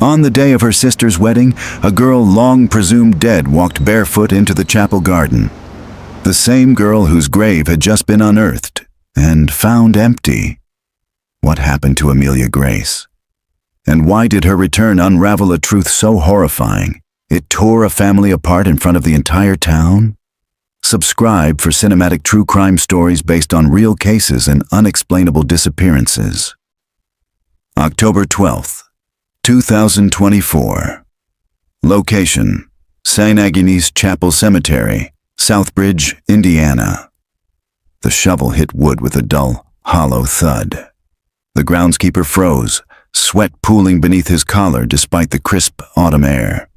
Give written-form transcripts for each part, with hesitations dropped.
On the day of her sister's wedding, a girl long presumed dead walked barefoot into the chapel garden. The same girl whose grave had just been unearthed and found empty. What happened to Amelia Grace? And why did her return unravel a truth so horrifying it tore a family apart in front of the entire town? Subscribe for cinematic true crime stories based on real cases and unexplainable disappearances. October 12th, 2024. Location: St. Agnes Chapel Cemetery, Southbridge, Indiana. The shovel hit wood with a dull, hollow thud. The groundskeeper froze, sweat pooling beneath his collar despite the crisp autumn air.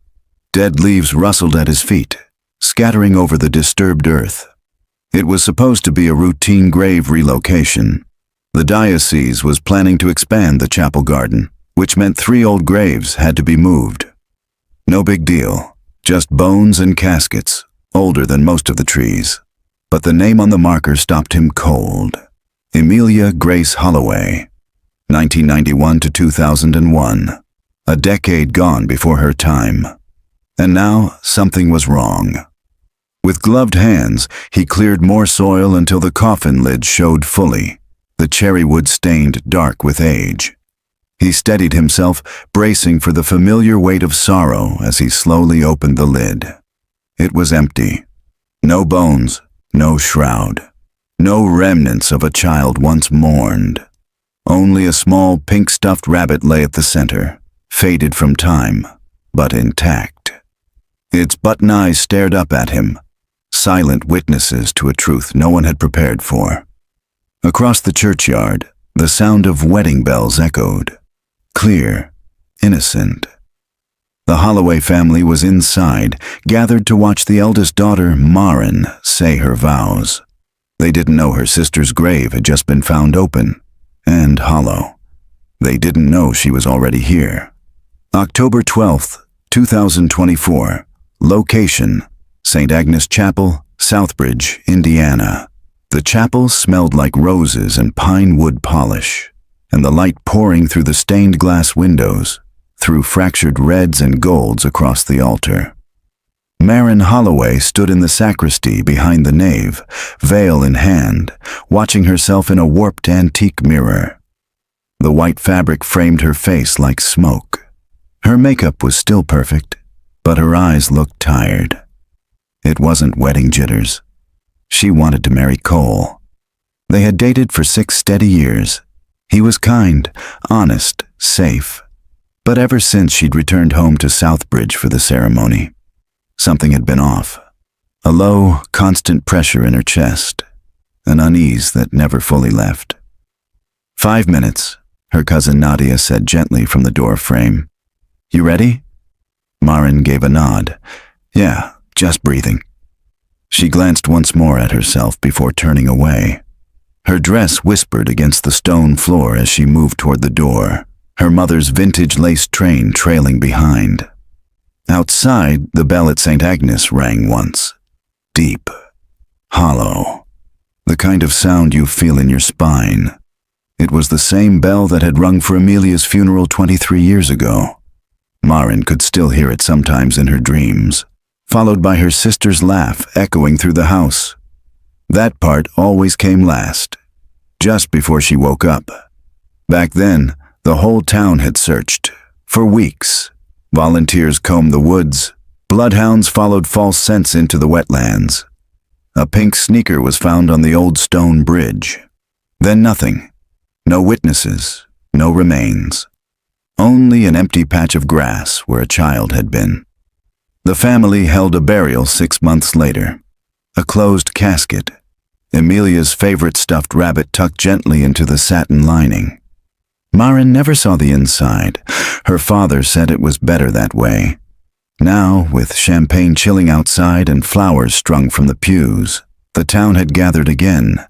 Dead leaves rustled at his feet, scattering over the disturbed earth. It was supposed to be a routine grave relocation. The diocese was planning to expand the chapel garden, which meant 3 old graves had to be moved. No big deal, just bones and caskets, older than most of the trees. But the name on the marker stopped him cold. Amelia Grace Holloway, 1991 to 2001. A decade gone before her time. And now something was wrong. With gloved hands, he cleared more soil until the coffin lid showed fully, the cherry wood stained dark with age. He steadied himself, bracing for the familiar weight of sorrow as he slowly opened the lid. It was empty. No bones, no shroud, no remnants of a child once mourned. Only a small pink stuffed rabbit lay at the center, faded from time, but intact. Its button eyes stared up at him, silent witnesses to a truth no one had prepared for. Across the churchyard, the sound of wedding bells echoed, clear, innocent. The Holloway family was inside, gathered to watch the eldest daughter, Maren, say her vows. They didn't know her sister's grave had just been found open and hollow. They didn't know she was already here. October 12th, 2024. Location: St. Agnes Chapel, Southbridge, Indiana. The chapel smelled like roses and pine wood polish, and the light pouring through the stained glass windows, through fractured reds and golds across the altar. Maren Holloway stood in the sacristy behind the nave, veil in hand, watching herself in a warped antique mirror. The white fabric framed her face like smoke. Her makeup was still perfect, but her eyes looked tired. It wasn't wedding jitters. She wanted to marry Cole. They had dated for 6 steady years. He was kind, honest, safe. But ever since she'd returned home to Southbridge for the ceremony, something had been off. A low, constant pressure in her chest, an unease that never fully left. 5 minutes, her cousin Nadia said gently from the door frame. "You ready?" Maren gave a nod. "Yeah, just breathing." She glanced once more at herself before turning away. Her dress whispered against the stone floor as she moved toward the door, her mother's vintage lace train trailing behind. Outside, the bell at St. Agnes rang once. Deep, hollow, the kind of sound you feel in your spine. It was the same bell that had rung for Amelia's funeral 23 years ago. Maren could still hear it sometimes in her dreams, followed by her sister's laugh echoing through the house. That part always came last, just before she woke up. Back then, the whole town had searched, for weeks. Volunteers combed the woods. Bloodhounds followed false scents into the wetlands. A pink sneaker was found on the old stone bridge. Then nothing. No witnesses, no remains. Only an empty patch of grass where a child had been. The family held a burial 6 months later. A closed casket. Amelia's favorite stuffed rabbit tucked gently into the satin lining. Maren never saw the inside. Her father said it was better that way. Now, with champagne chilling outside and flowers strung from the pews, the town had gathered again,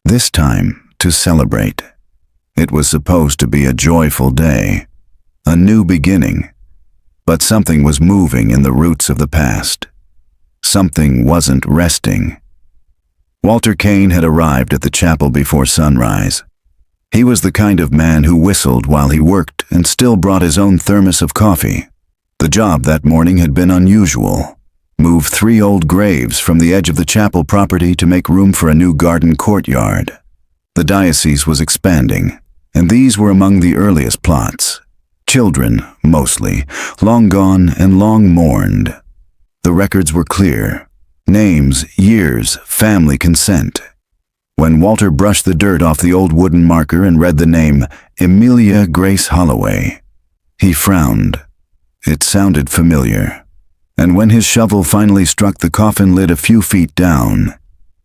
this time to celebrate. It was supposed to be a joyful day, a new beginning, but something was moving in the roots of the past. Something wasn't resting. Walter Kane had arrived at the chapel before sunrise. He was the kind of man who whistled while he worked and still brought his own thermos of coffee. The job that morning had been unusual. Move 3 old graves from the edge of the chapel property to make room for a new garden courtyard. The diocese was expanding, and these were among the earliest plots. Children, mostly, long gone and long mourned. The records were clear. Names, years, family consent. When Walter brushed the dirt off the old wooden marker and read the name Emilia Grace Holloway, he frowned. It sounded familiar. And when his shovel finally struck the coffin lid a few feet down,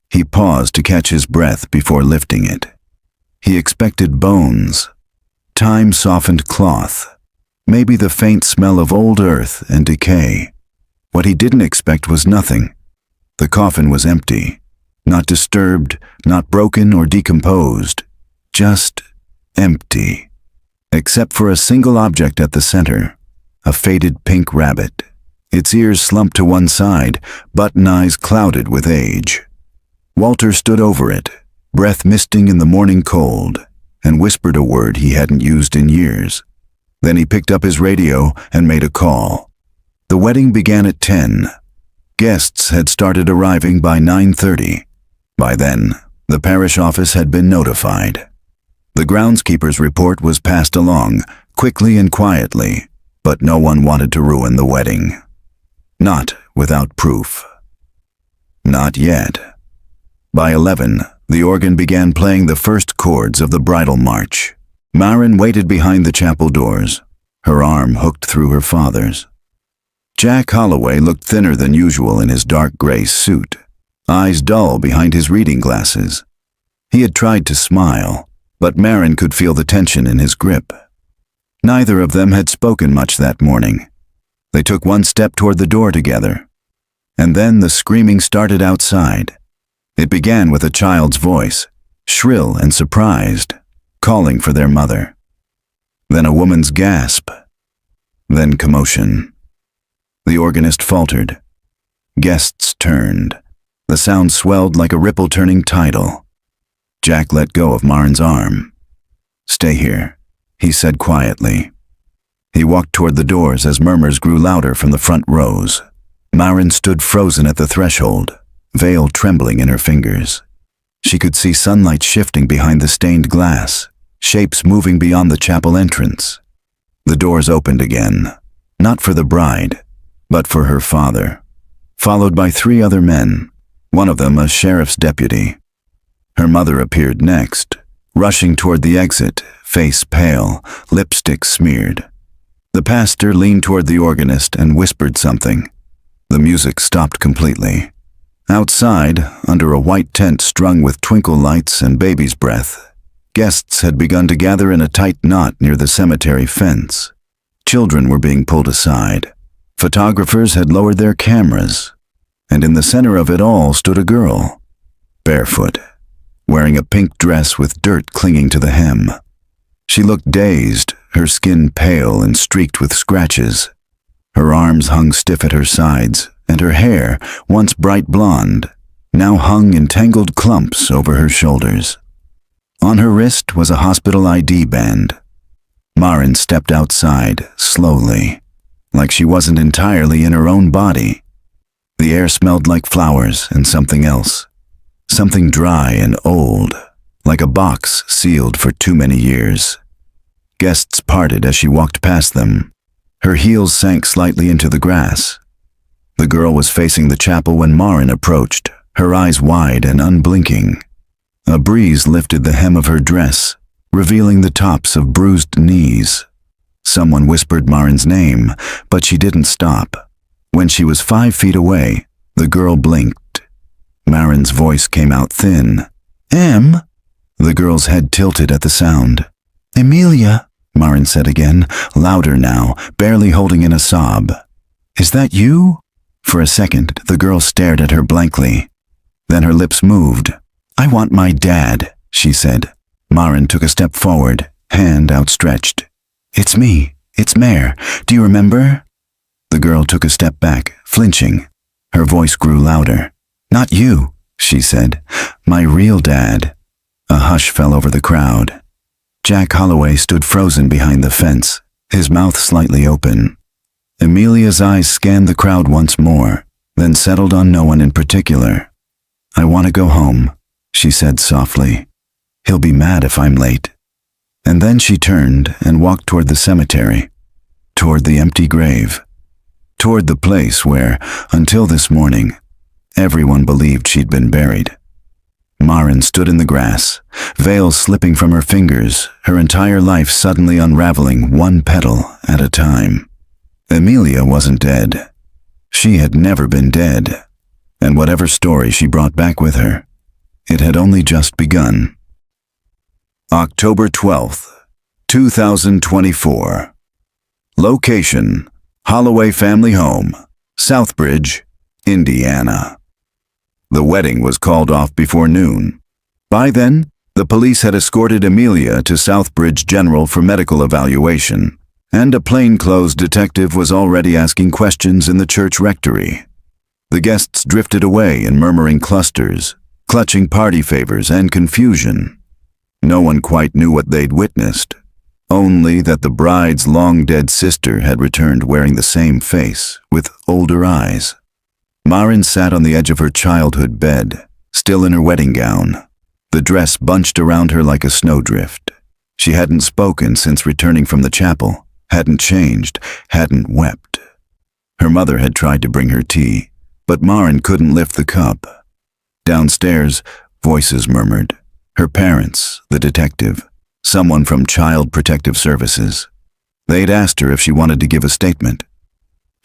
he paused to catch his breath before lifting it. He expected bones, time-softened cloth, maybe the faint smell of old earth and decay. What he didn't expect was nothing. The coffin was empty, not disturbed, not broken or decomposed, just empty, except for a single object at the center, a faded pink rabbit, its ears slumped to one side, button eyes clouded with age. Walter stood over it, breath misting in the morning cold, and whispered a word he hadn't used in years. Then he picked up his radio and made a call. The wedding began at 10. Guests had started arriving by 9:30. By then, the parish office had been notified. The groundskeeper's report was passed along, quickly and quietly, but no one wanted to ruin the wedding. Not without proof. Not yet. By 11, the organ began playing the first chords of the bridal march. Maren waited behind the chapel doors, her arm hooked through her father's. Jack Holloway looked thinner than usual in his dark gray suit, eyes dull behind his reading glasses. He had tried to smile, but Maren could feel the tension in his grip. Neither of them had spoken much that morning. They took one step toward the door together. And then the screaming started outside. It began with a child's voice, shrill and surprised, calling for their mother. Then a woman's gasp. Then commotion. The organist faltered. Guests turned. The sound swelled like a ripple turning tidal. Jack let go of Maren's arm. "Stay here," he said quietly. He walked toward the doors as murmurs grew louder from the front rows. Maren stood frozen at the threshold, veil trembling in her fingers. She could see sunlight shifting behind the stained glass, shapes moving beyond the chapel entrance. The doors opened again, not for the bride, but for her father, followed by 3 other men, one of them a sheriff's deputy. Her mother appeared next, rushing toward the exit, face pale, lipstick smeared. The pastor leaned toward the organist and whispered something. The music stopped completely. Outside, under a white tent strung with twinkle lights and baby's breath, guests had begun to gather in a tight knot near the cemetery fence. Children were being pulled aside. Photographers had lowered their cameras, and in the center of it all stood a girl, barefoot, wearing a pink dress with dirt clinging to the hem. She looked dazed, her skin pale and streaked with scratches. Her arms hung stiff at her sides, and her hair, once bright blonde, now hung in tangled clumps over her shoulders. On her wrist was a hospital ID band. Maren stepped outside, slowly, like she wasn't entirely in her own body. The air smelled like flowers and something else. Something dry and old, like a box sealed for too many years. Guests parted as she walked past them. Her heels sank slightly into the grass. The girl was facing the chapel when Maren approached, her eyes wide and unblinking. A breeze lifted the hem of her dress, revealing the tops of bruised knees. Someone whispered Maren's name, but she didn't stop. When she was 5 feet away, the girl blinked. Maren's voice came out thin. "Em?" The girl's head tilted at the sound. "Emilia," Maren said again, louder now, barely holding in a sob. "Is that you?" For a second, the girl stared at her blankly. Then her lips moved. "I want my dad," she said. Maren took a step forward, hand outstretched. "It's me. It's Mare. Do you remember?" The girl took a step back, flinching. Her voice grew louder. "Not you," she said. "My real dad." A hush fell over the crowd. Jack Holloway stood frozen behind the fence, his mouth slightly open. Amelia's eyes scanned the crowd once more, then settled on no one in particular. "I want to go home," she said softly. "He'll be mad if I'm late." And then she turned and walked toward the cemetery, toward the empty grave, toward the place where, until this morning, everyone believed she'd been buried. Maren stood in the grass, veil slipping from her fingers, her entire life suddenly unraveling one petal at a time. Amelia wasn't dead. She had never been dead, and whatever story she brought back with her, it had only just begun. October 12th, 2024. Location: Holloway Family Home, Southbridge, Indiana. The wedding was called off before noon. By then, the police had escorted Amelia to Southbridge General for medical evaluation, and a plainclothes detective was already asking questions in the church rectory. The guests drifted away in murmuring clusters, clutching party favors and confusion. No one quite knew what they'd witnessed, only that the bride's long-dead sister had returned wearing the same face, with older eyes. Maren sat on the edge of her childhood bed, still in her wedding gown, the dress bunched around her like a snowdrift. She hadn't spoken since returning from the chapel, hadn't changed, hadn't wept. Her mother had tried to bring her tea, but Maren couldn't lift the cup. Downstairs, voices murmured. Her parents, the detective, someone from Child Protective Services. They'd asked her if she wanted to give a statement.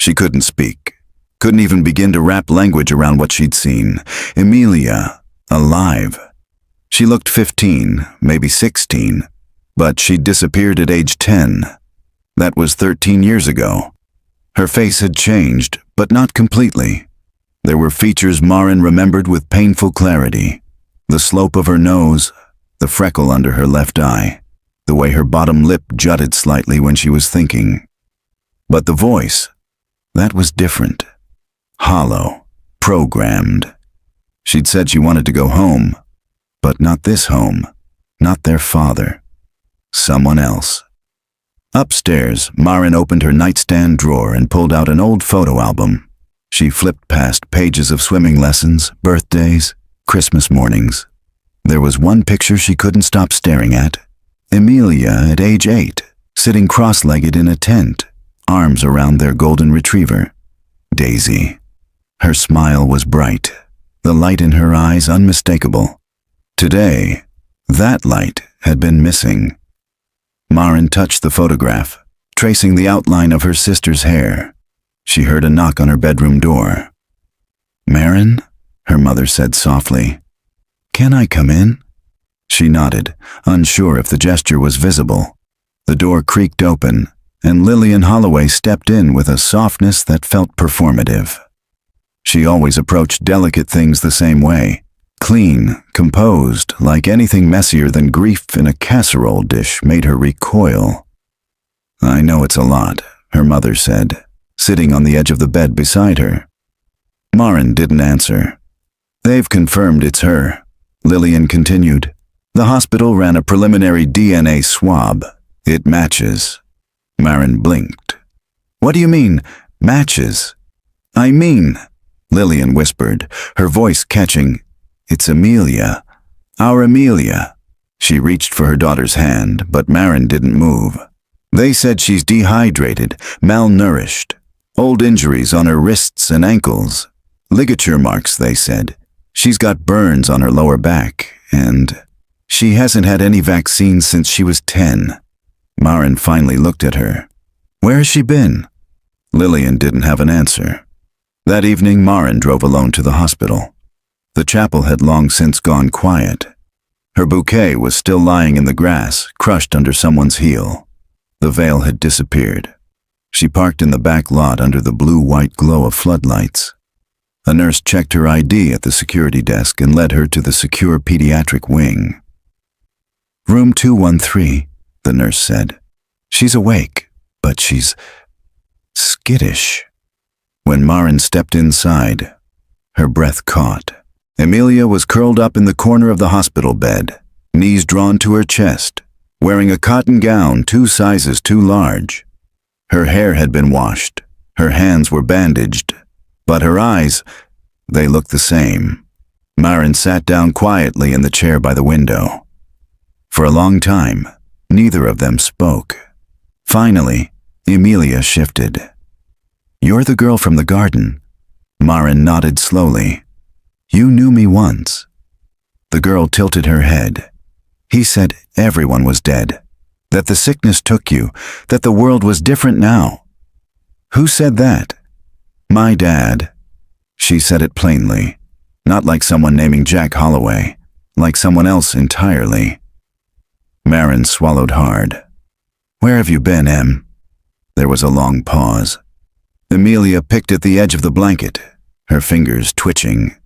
She couldn't speak, couldn't even begin to wrap language around what she'd seen. Amelia, alive. She looked 15, maybe 16, but she'd disappeared at age 10. That was 13 years ago. Her face had changed, but not completely. There were features Maren remembered with painful clarity. The slope of her nose, the freckle under her left eye, the way her bottom lip jutted slightly when she was thinking. But the voice, that was different. Hollow, programmed. She'd said she wanted to go home, but not this home, not their father. Someone else. Upstairs, Maren opened her nightstand drawer and pulled out an old photo album. She flipped past pages of swimming lessons, birthdays, Christmas mornings. There was one picture she couldn't stop staring at. Amelia at age 8, sitting cross-legged in a tent, arms around their golden retriever, Daisy. Her smile was bright, the light in her eyes unmistakable. Today, that light had been missing. Maren touched the photograph, tracing the outline of her sister's hair. She heard a knock on her bedroom door. "Maren?" her mother said softly. "Can I come in?" She nodded, unsure if the gesture was visible. The door creaked open, and Lillian Holloway stepped in with a softness that felt performative. She always approached delicate things the same way, clean, composed, like anything messier than grief in a casserole dish made her recoil. "I know it's a lot," her mother said, sitting on the edge of the bed beside her. Maren didn't answer. "They've confirmed it's her," Lillian continued. "The hospital ran a preliminary DNA swab. It matches." Maren blinked. "What do you mean, matches?" "I mean," Lillian whispered, her voice catching, "it's Amelia. Our Amelia." She reached for her daughter's hand, but Maren didn't move. "They said she's dehydrated, malnourished. Old injuries on her wrists and ankles. Ligature marks, they said. She's got burns on her lower back, and she hasn't had any vaccines since she was 10. Maren finally looked at her. "Where has she been?" Lillian didn't have an answer. That evening, Maren drove alone to the hospital. The chapel had long since gone quiet. Her bouquet was still lying in the grass, crushed under someone's heel. The veil had disappeared. She parked in the back lot under the blue-white glow of floodlights. A nurse checked her ID at the security desk and led her to the secure pediatric wing. "Room 213, the nurse said. "She's awake, but she's skittish." When Maren stepped inside, her breath caught. Amelia was curled up in the corner of the hospital bed, knees drawn to her chest, wearing a cotton gown 2 sizes too large. Her hair had been washed, her hands were bandaged, but her eyes, they looked the same. Maren sat down quietly in the chair by the window. For a long time, neither of them spoke. Finally, Emilia shifted. "You're the girl from the garden." Maren nodded slowly. "You knew me once." The girl tilted her head. "He said everyone was dead, that the sickness took you, that the world was different now." "Who said that?" "My dad." She said it plainly, not like someone naming Jack Holloway, like someone else entirely. Maren swallowed hard. "Where have you been, Em?" There was a long pause. Emilia picked at the edge of the blanket, her fingers twitching.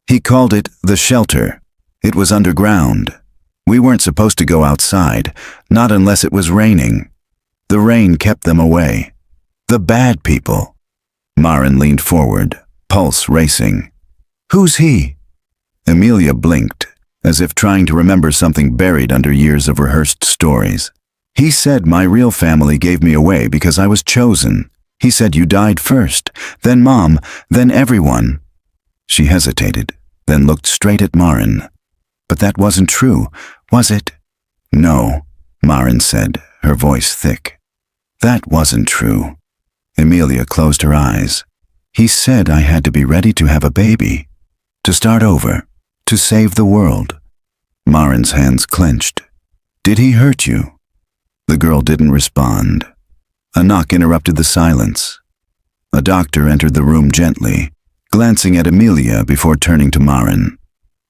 "He called it the shelter. It was underground. We weren't supposed to go outside, not unless it was raining. The rain kept them away. The bad people." Maren leaned forward, pulse racing. "Who's he?" Emilia blinked, as if trying to remember something buried under years of rehearsed stories. "He said my real family gave me away because I was chosen. He said you died first, then Mom, then everyone." She hesitated, then looked straight at Maren. "But that wasn't true, was it?" "No," Maren said, her voice thick. "That wasn't true." Emilia closed her eyes. "He said I had to be ready to have a baby, to start over, to save the world." Maren's hands clenched. "Did he hurt you?" The girl didn't respond. A knock interrupted the silence. A doctor entered the room gently, glancing at Emilia before turning to Maren.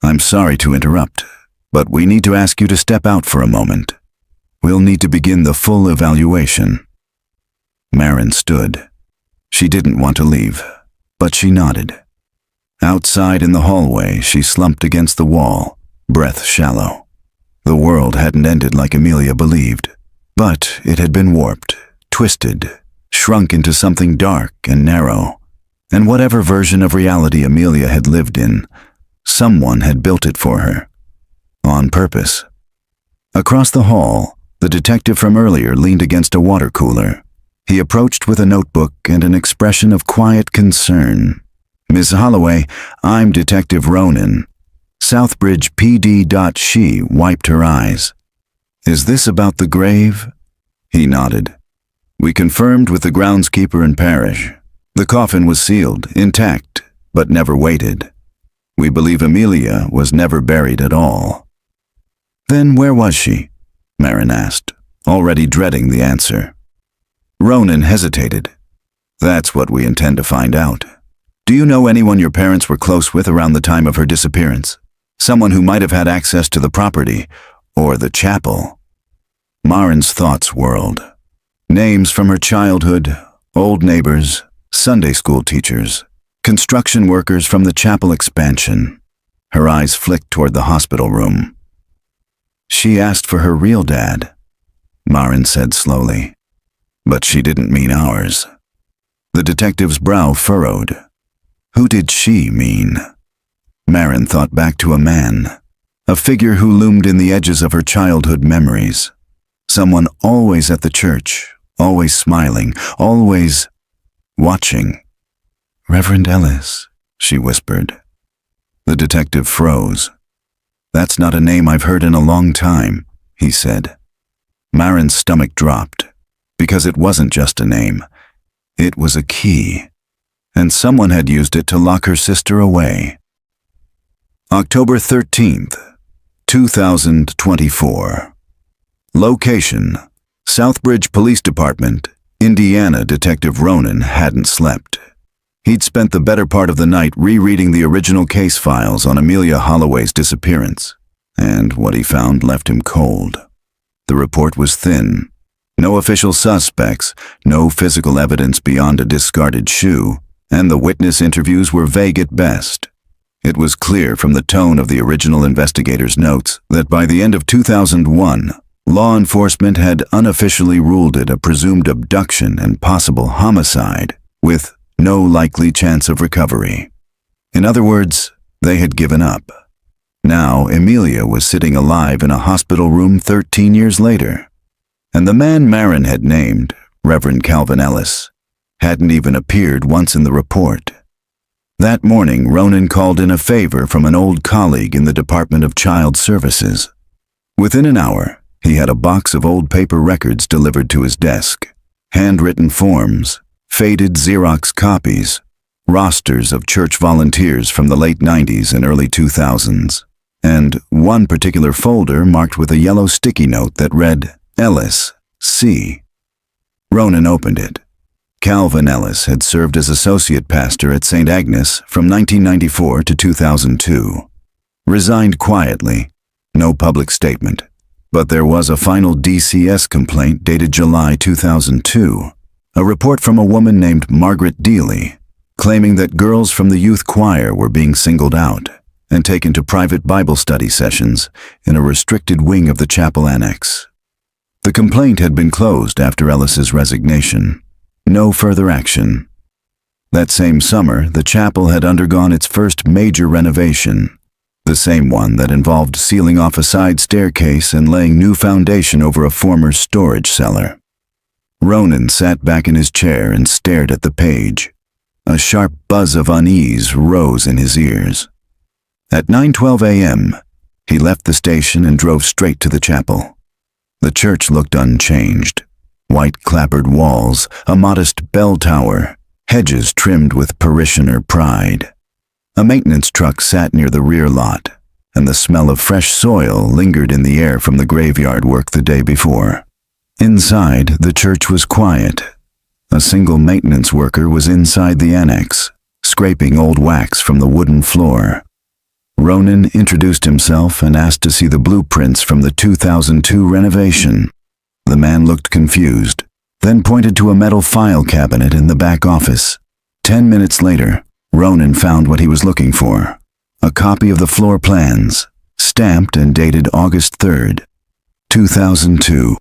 "I'm sorry to interrupt, but we need to ask you to step out for a moment. We'll need to begin the full evaluation." Maren stood. She didn't want to leave, but she nodded. Outside in the hallway, she slumped against the wall, breath shallow. The world hadn't ended like Emilia believed, but it had been warped, twisted, shrunk into something dark and narrow. And whatever version of reality Emilia had lived in, someone had built it for her. On purpose. Across the hall, the detective from earlier leaned against a water cooler. He approached with a notebook and an expression of quiet concern. "Miss Holloway, I'm Detective Ronan." Southbridge PD. She wiped her eyes. "Is this about the grave?" He nodded. "We confirmed with the groundskeeper and parish. The coffin was sealed, intact, but never weighted. We believe Emilia was never buried at all." "Then where was she?" Maren asked, already dreading the answer. Ronan hesitated. "That's what we intend to find out. Do you know anyone your parents were close with around the time of her disappearance? Someone who might have had access to the property, or the chapel?" Maren's thoughts whirled. Names from her childhood, old neighbors, Sunday school teachers, construction workers from the chapel expansion. Her eyes flicked toward the hospital room. "She asked for her real dad," Maren said slowly. "But she didn't mean ours." The detective's brow furrowed. Who did she mean? Maren thought back to a man, a figure who loomed in the edges of her childhood memories. Someone always at the church, always smiling, always watching. "Reverend Ellis," she whispered. The detective froze. "That's not a name I've heard in a long time," he said. Maren's stomach dropped, because it wasn't just a name. It was a key, and someone had used it to lock her sister away. October 13th, 2024. Location: Southbridge Police Department, Indiana. Detective Ronan hadn't slept. He'd spent the better part of the night rereading the original case files on Emilia Holloway's disappearance, and what he found left him cold. The report was thin. No official suspects, no physical evidence beyond a discarded shoe, and the witness interviews were vague at best. It was clear from the tone of the original investigators' notes that by the end of 2001, law enforcement had unofficially ruled it a presumed abduction and possible homicide, with no likely chance of recovery. In other words, they had given up. Now Emilia was sitting alive in a hospital room 13 years later. And the man Marin had named, Reverend Calvin Ellis, hadn't even appeared once in the report. That morning, Ronan called in a favor from an old colleague in the Department of Child Services. Within an hour, he had a box of old paper records delivered to his desk, handwritten forms, faded Xerox copies, rosters of church volunteers from the late 90s and early 2000s, and one particular folder marked with a yellow sticky note that read, Ellis, C. Ronan opened it. Calvin Ellis had served as associate pastor at St. Agnes from 1994 to 2002. Resigned quietly, no public statement, but there was a final DCS complaint dated July 2002, a report from a woman named Margaret Dealey, claiming that girls from the youth choir were being singled out and taken to private Bible study sessions in a restricted wing of the chapel annex. The complaint had been closed after Ellis's resignation. No further action. That same summer, the chapel had undergone its first major renovation, the same one that involved sealing off a side staircase and laying new foundation over a former storage cellar. Ronan sat back in his chair and stared at the page. A sharp buzz of unease rose in his ears. At 9:12 a.m., he left the station and drove straight to the chapel. The church looked unchanged. White clappered walls, a modest bell tower, hedges trimmed with parishioner pride. A maintenance truck sat near the rear lot, and the smell of fresh soil lingered in the air from the graveyard work the day before. Inside, the church was quiet. A single maintenance worker was inside the annex, scraping old wax from the wooden floor. Ronan introduced himself and asked to see the blueprints from the 2002 renovation. The man looked confused, then pointed to a metal file cabinet in the back office. 10 minutes later, Ronan found what he was looking for, a copy of the floor plans, stamped and dated August 3rd, 2002.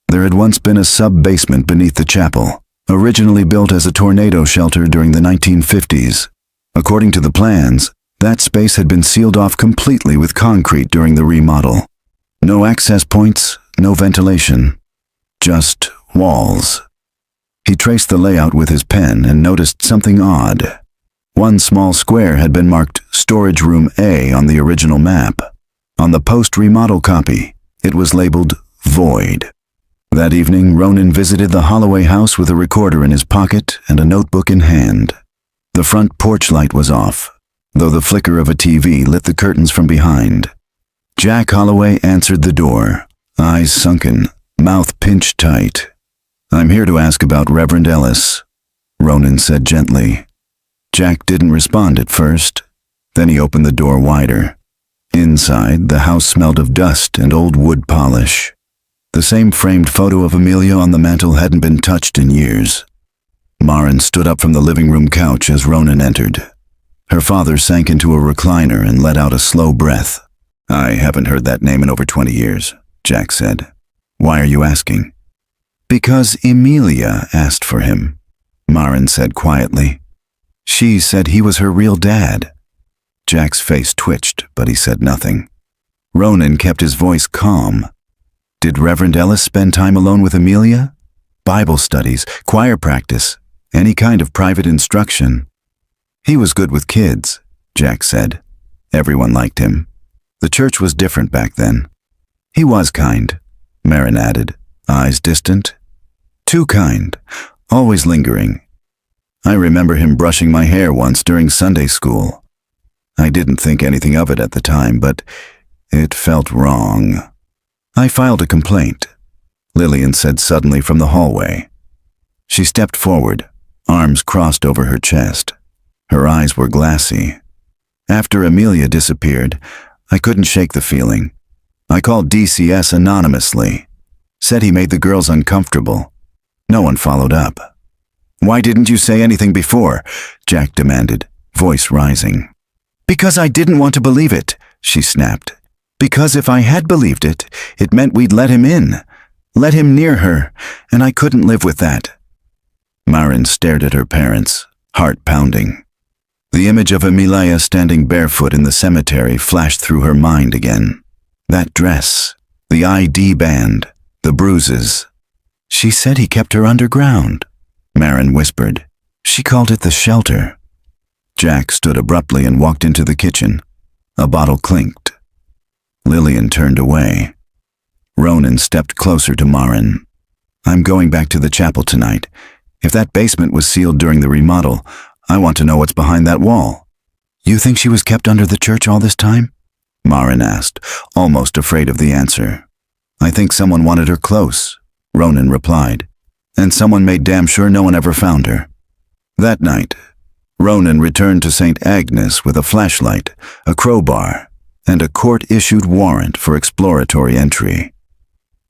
There had once been a sub-basement beneath the chapel, originally built as a tornado shelter during the 1950s. According to the plans, that space had been sealed off completely with concrete during the remodel. No access points, no ventilation. Just walls. He traced the layout with his pen and noticed something odd. One small square had been marked Storage Room A on the original map. On the post-remodel copy, it was labeled Void. That evening, Ronan visited the Holloway house with a recorder in his pocket and a notebook in hand. The front porch light was off, though the flicker of a TV lit the curtains from behind. Jack Holloway answered the door, eyes sunken, mouth pinched tight. "I'm here to ask about Reverend Ellis," Ronan said gently. Jack didn't respond at first. Then he opened the door wider. Inside, the house smelled of dust and old wood polish. The same framed photo of Emilia on the mantel hadn't been touched in years. Marin stood up from the living room couch as Ronan entered. Her father sank into a recliner and let out a slow breath. "I haven't heard that name in over 20 years, Jack said. "Why are you asking?" "Because Emilia asked for him," Marin said quietly. "She said he was her real dad." Jack's face twitched, but he said nothing. Ronan kept his voice calm. Did Reverend Ellis spend time alone with Emilia? Bible studies, choir practice, any kind of private instruction? "He was good with kids," Jack said. "Everyone liked him. The church was different back then." "He was kind," Marin added, eyes distant. "Too kind, always lingering. I remember him brushing my hair once during Sunday school. I didn't think anything of it at the time, but it felt wrong. I filed a complaint," Lillian said suddenly from the hallway. She stepped forward, arms crossed over her chest. Her eyes were glassy. "After Emilia disappeared, I couldn't shake the feeling. I called DCS anonymously. Said he made the girls uncomfortable. No one followed up." "Why didn't you say anything before?" Jack demanded, voice rising. "Because I didn't want to believe it," she snapped. "Because if I had believed it, it meant we'd let him in, let him near her, and I couldn't live with that." Marin stared at her parents, heart pounding. The image of Emilia standing barefoot in the cemetery flashed through her mind again. That dress, the ID band, the bruises. She said he kept her underground, Marin whispered. She called it the shelter. Jack stood abruptly and walked into the kitchen. A bottle clinked. Lillian turned away. Ronan stepped closer to Marin. I'm going back to the chapel tonight. If that basement was sealed during the remodel, I want to know what's behind that wall. You think she was kept under the church all this time? Marin asked, almost afraid of the answer. I think someone wanted her close, Ronan replied, and someone made damn sure no one ever found her. That night, Ronan returned to St. Agnes with a flashlight, a crowbar, and a court-issued warrant for exploratory entry.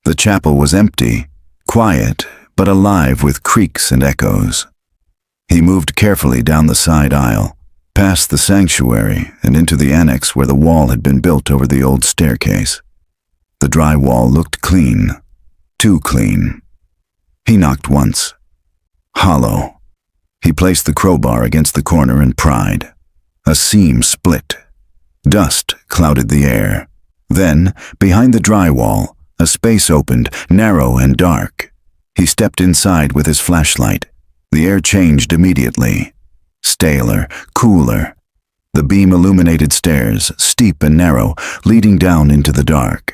The chapel was empty, quiet, but alive with creaks and echoes. He moved carefully down the side aisle, past the sanctuary and into the annex where the wall had been built over the old staircase. The drywall looked clean, too clean. He knocked once. Hollow. He placed the crowbar against the corner and pried. A seam split. Dust clouded the air. Then, behind the drywall, a space opened, narrow and dark. He stepped inside with his flashlight. The air changed immediately. Staler, cooler. The beam illuminated stairs, steep and narrow, leading down into the dark.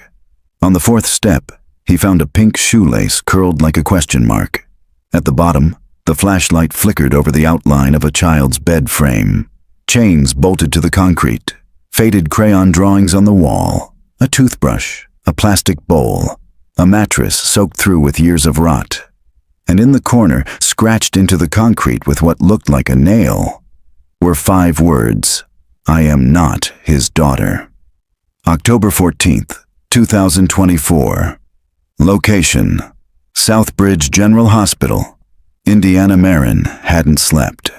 On the fourth step, he found a pink shoelace curled like a question mark. At the bottom, the flashlight flickered over the outline of a child's bed frame. Chains bolted to the concrete. Faded crayon drawings on the wall. A toothbrush. A plastic bowl. A mattress soaked through with years of rot. And in the corner, scratched into the concrete with what looked like a nail, were 5 words. I am not his daughter. October 14th, 2024. Location: Southbridge General Hospital. Indiana Marin hadn't slept.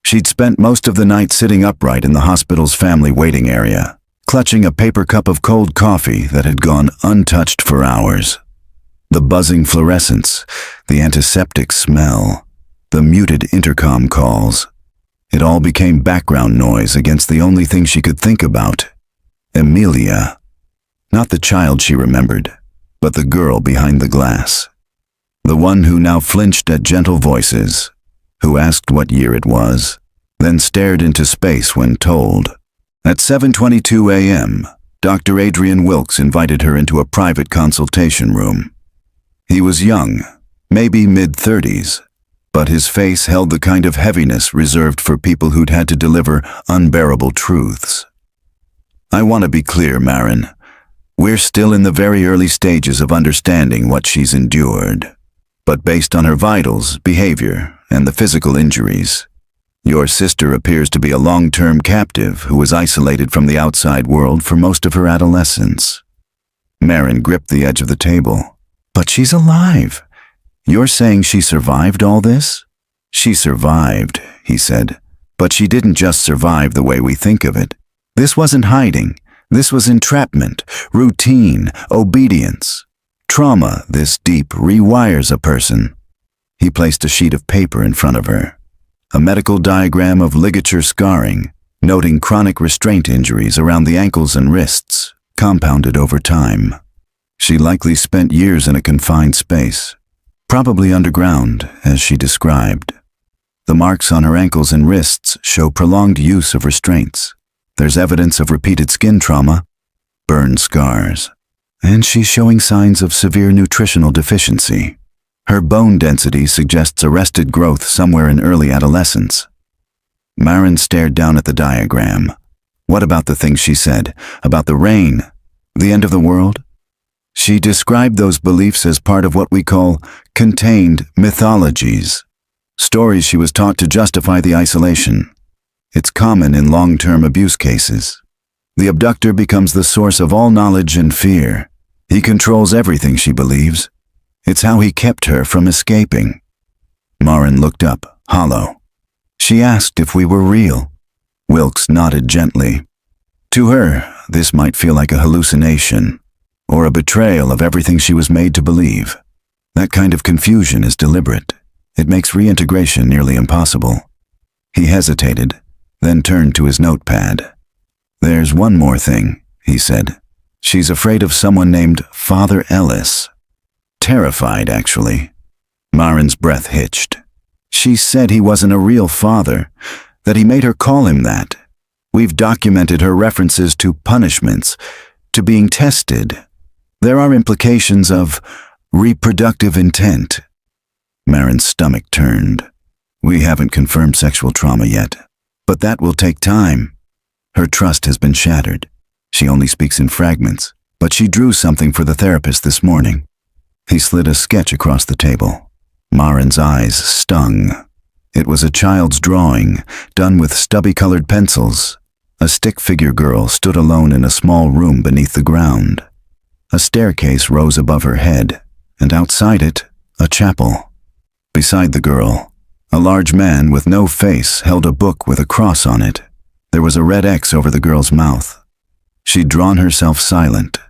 She'd spent most of the night sitting upright in the hospital's family waiting area, clutching a paper cup of cold coffee that had gone untouched for hours. The buzzing fluorescence, the antiseptic smell, the muted intercom calls. It all became background noise against the only thing she could think about: Emilia. Not the child she remembered, but the girl behind the glass. The one who now flinched at gentle voices, who asked what year it was, then stared into space when told. At 7:22 a.m., Dr. Adrian Wilkes invited her into a private consultation room. He was young, maybe mid-30s, but his face held the kind of heaviness reserved for people who'd had to deliver unbearable truths. I want to be clear, Marin. We're still in the very early stages of understanding what she's endured. But based on her vitals, behavior, and the physical injuries, your sister appears to be a long-term captive who was isolated from the outside world for most of her adolescence. Marin gripped the edge of the table. But she's alive. You're saying she survived all this? She survived, he said. But she didn't just survive the way we think of it. This wasn't hiding. This was entrapment, routine, obedience. Trauma this deep rewires a person. He placed a sheet of paper in front of her. A medical diagram of ligature scarring, noting chronic restraint injuries around the ankles and wrists, compounded over time. She likely spent years in a confined space, probably underground, as she described. The marks on her ankles and wrists show prolonged use of restraints. There's evidence of repeated skin trauma, burn scars, and she's showing signs of severe nutritional deficiency. Her bone density suggests arrested growth somewhere in early adolescence. Marin stared down at the diagram. What about the things she said? About the rain? The end of the world? She described those beliefs as part of what we call contained mythologies. Stories she was taught to justify the isolation. It's common in long-term abuse cases. The abductor becomes the source of all knowledge and fear. He controls everything she believes. It's how he kept her from escaping. Marin looked up, hollow. She asked if we were real. Wilkes nodded gently. To her, this might feel like a hallucination, or a betrayal of everything she was made to believe. That kind of confusion is deliberate. It makes reintegration nearly impossible. He hesitated, then turned to his notepad. "There's one more thing," he said. "She's afraid of someone named Father Ellis." Terrified, actually. Marin's breath hitched. She said he wasn't a real father, that he made her call him that. We've documented her references to punishments, to being tested. There are implications of reproductive intent. Marin's stomach turned. "We haven't confirmed sexual trauma yet, but that will take time. Her trust has been shattered. She only speaks in fragments, but she drew something for the therapist this morning." He slid a sketch across the table. Marin's eyes stung. It was a child's drawing, done with stubby-colored pencils. A stick-figure girl stood alone in a small room beneath the ground. A staircase rose above her head, and outside it, a chapel. Beside the girl, a large man with no face held a book with a cross on it. There was a red X over the girl's mouth. She'd drawn herself silent.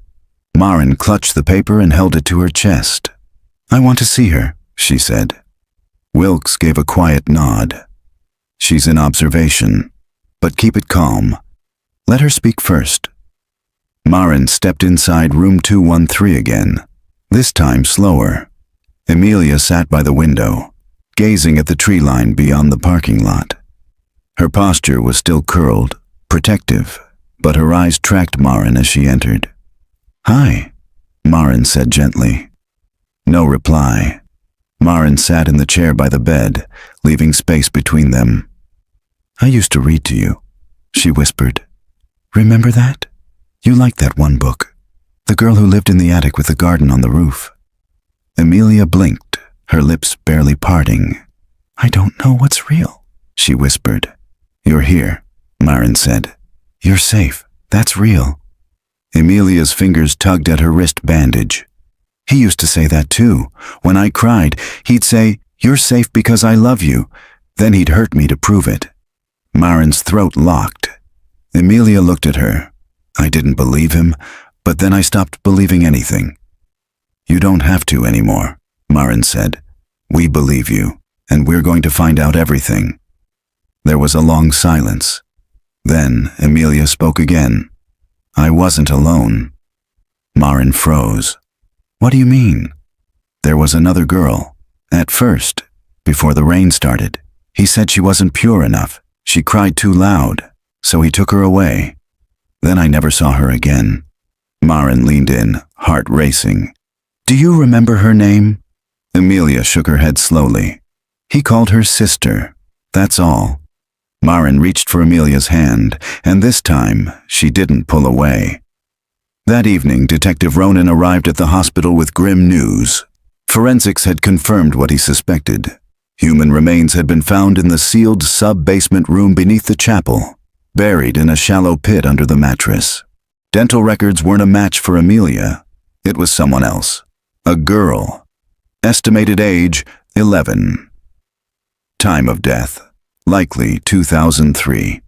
Marin clutched the paper and held it to her chest. "I want to see her," she said. Wilkes gave a quiet nod. "She's in observation, but keep it calm. Let her speak first." Marin stepped inside room 213 again, this time slower. Amelia sat by the window, gazing at the tree line beyond the parking lot. Her posture was still curled, protective, but her eyes tracked Marin as she entered. "Hi," Marin said gently. No reply. Marin sat in the chair by the bed, leaving space between them. "I used to read to you," she whispered. "Remember that? You liked that one book, The Girl Who Lived in the Attic with the Garden on the Roof." Amelia blinked, her lips barely parting. "I don't know what's real," she whispered. "You're here," Marin said. "You're safe. That's real." Amelia's fingers tugged at her wrist bandage. "He used to say that too. When I cried, he'd say, 'You're safe because I love you.' Then he'd hurt me to prove it." Marin's throat locked. Amelia looked at her. "I didn't believe him, but then I stopped believing anything." "You don't have to anymore," Marin said. "We believe you, and we're going to find out everything." There was a long silence. Then Amelia spoke again. "I wasn't alone." Marin froze. "What do you mean?" "There was another girl. At first, before the rain started, he said she wasn't pure enough. She cried too loud, so he took her away. Then I never saw her again." Marin leaned in, heart racing. "Do you remember her name?" Amelia shook her head slowly. "He called her sister. That's all." Marin reached for Amelia's hand, and this time, she didn't pull away. That evening, Detective Ronan arrived at the hospital with grim news. Forensics had confirmed what he suspected. Human remains had been found in the sealed sub-basement room beneath the chapel, buried in a shallow pit under the mattress. Dental records weren't a match for Amelia. It was someone else. A girl. Estimated age, 11. Time of death, likely 2003.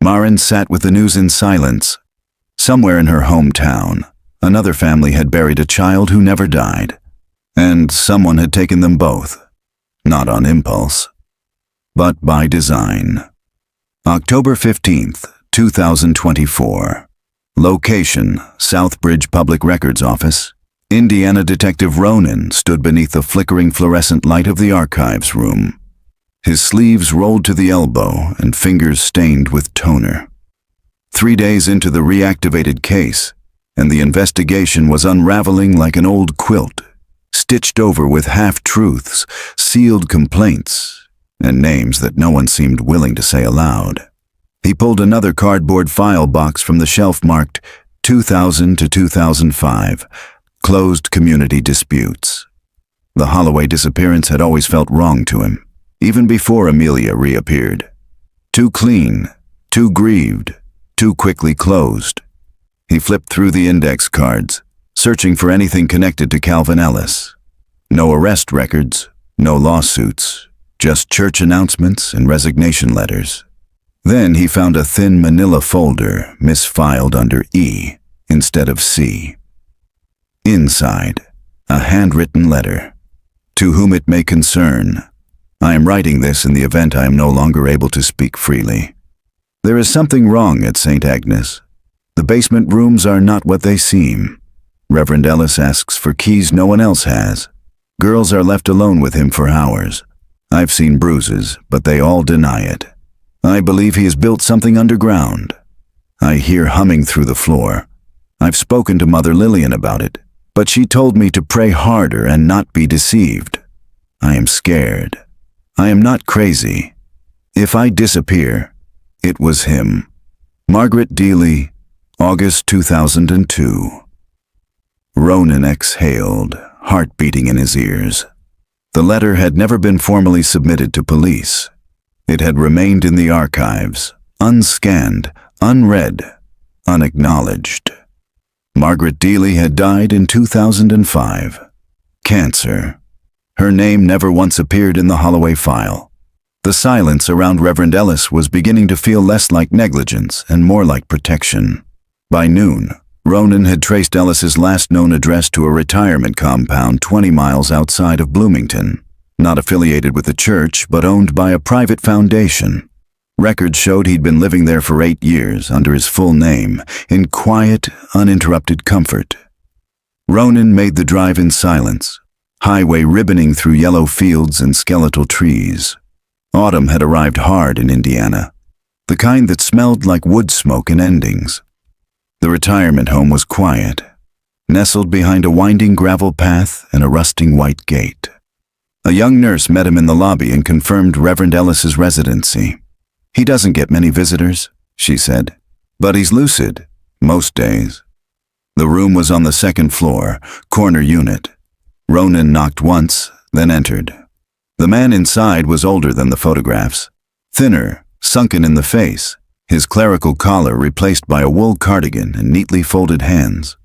Marin sat with the news in silence. Somewhere in her hometown, another family had buried a child who never died. And someone had taken them both. Not on impulse, but by design. October 15th, 2024. Location, Southbridge Public Records Office. Indiana Detective Ronan stood beneath the flickering fluorescent light of the archives room. His sleeves rolled to the elbow and fingers stained with toner. 3 days into the reactivated case, and the investigation was unraveling like an old quilt, stitched over with half-truths, sealed complaints, and names that no one seemed willing to say aloud. He pulled another cardboard file box from the shelf marked 2000 to 2005, Closed Community Disputes. The Holloway disappearance had always felt wrong to him, even before Amelia reappeared. Too clean, too grieved, too quickly closed. He flipped through the index cards, searching for anything connected to Calvin Ellis. No arrest records, no lawsuits, just church announcements and resignation letters. Then he found a thin manila folder misfiled under E instead of C. Inside, a handwritten letter. "To whom it may concern, I am writing this in the event I am no longer able to speak freely. There is something wrong at St. Agnes. The basement rooms are not what they seem. Reverend Ellis asks for keys no one else has. Girls are left alone with him for hours. I've seen bruises, but they all deny it. I believe he has built something underground. I hear humming through the floor. I've spoken to Mother Lillian about it, but she told me to pray harder and not be deceived. I am scared. I am not crazy. If I disappear, it was him. Margaret Deely, August 2002. Ronan exhaled, heart beating in his ears. The letter had never been formally submitted to police. It had remained in the archives, unscanned, unread, unacknowledged. Margaret Deely had died in 2005. Cancer. Her name never once appeared in the Holloway file. The silence around Reverend Ellis was beginning to feel less like negligence and more like protection. By noon, Ronan had traced Ellis's last known address to a retirement compound 20 miles outside of Bloomington, not affiliated with the church but owned by a private foundation. Records showed he'd been living there for 8 years under his full name, in quiet, uninterrupted comfort. Ronan made the drive in silence, highway ribboning through yellow fields and skeletal trees. Autumn had arrived hard in Indiana, the kind that smelled like wood smoke and endings. The retirement home was quiet, nestled behind a winding gravel path and a rusting white gate. A young nurse met him in the lobby and confirmed Reverend Ellis's residency. "He doesn't get many visitors," she said, "but he's lucid, most days." The room was on the second floor, corner unit. Ronan knocked once, then entered. The man inside was older than the photographs, thinner, sunken in the face, his clerical collar replaced by a wool cardigan and neatly folded hands.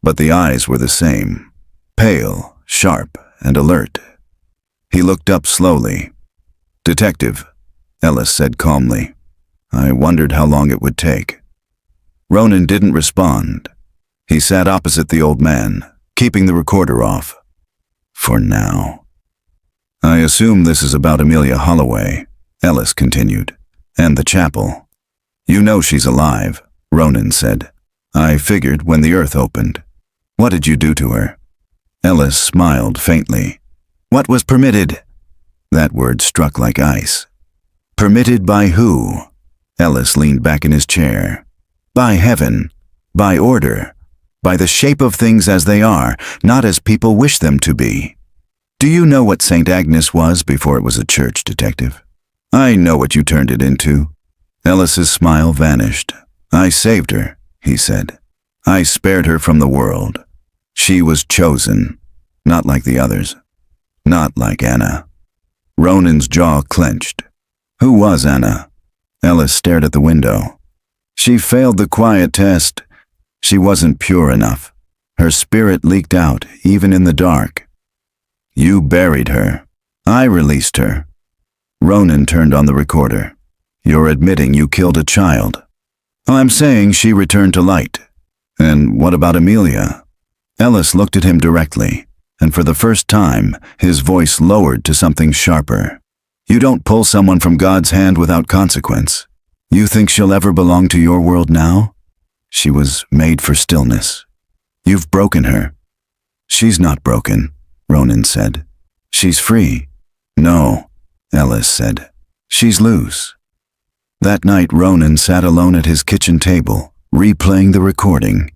But the eyes were the same, pale, sharp, and alert. He looked up slowly. "Detective," Ellis said calmly. "I wondered how long it would take." Ronan didn't respond. He sat opposite the old man, keeping the recorder off. For now. "I assume this is about Amelia Holloway," Ellis continued, "and the chapel." "You know she's alive," Ronan said. "I figured when the earth opened. What did you do to her?" Ellis smiled faintly. "What was permitted?" That word struck like ice. "Permitted by who?" Ellis leaned back in his chair. "By heaven. By order. By the shape of things as they are, not as people wish them to be. Do you know what St. Agnes was before it was a church, Detective? I know what you turned it into." Ellis's smile vanished. "I saved her," he said. "I spared her from the world. She was chosen, not like the others. Not like Anna." Ronan's jaw clenched. "Who was Anna?" Ellis stared at the window. "She failed the quiet test. She wasn't pure enough. Her spirit leaked out, even in the dark. You buried her. I released her." Ronan turned on the recorder. "You're admitting you killed a child." "I'm saying she returned to light." "And what about Amelia?" Ellis looked at him directly, and for the first time, his voice lowered to something sharper. "You don't pull someone from God's hand without consequence. You think she'll ever belong to your world now? She was made for stillness. You've broken her." "She's not broken," Ronan said. "She's free." "No," Ellis said. "She's loose." That night Ronan sat alone at his kitchen table, replaying the recording.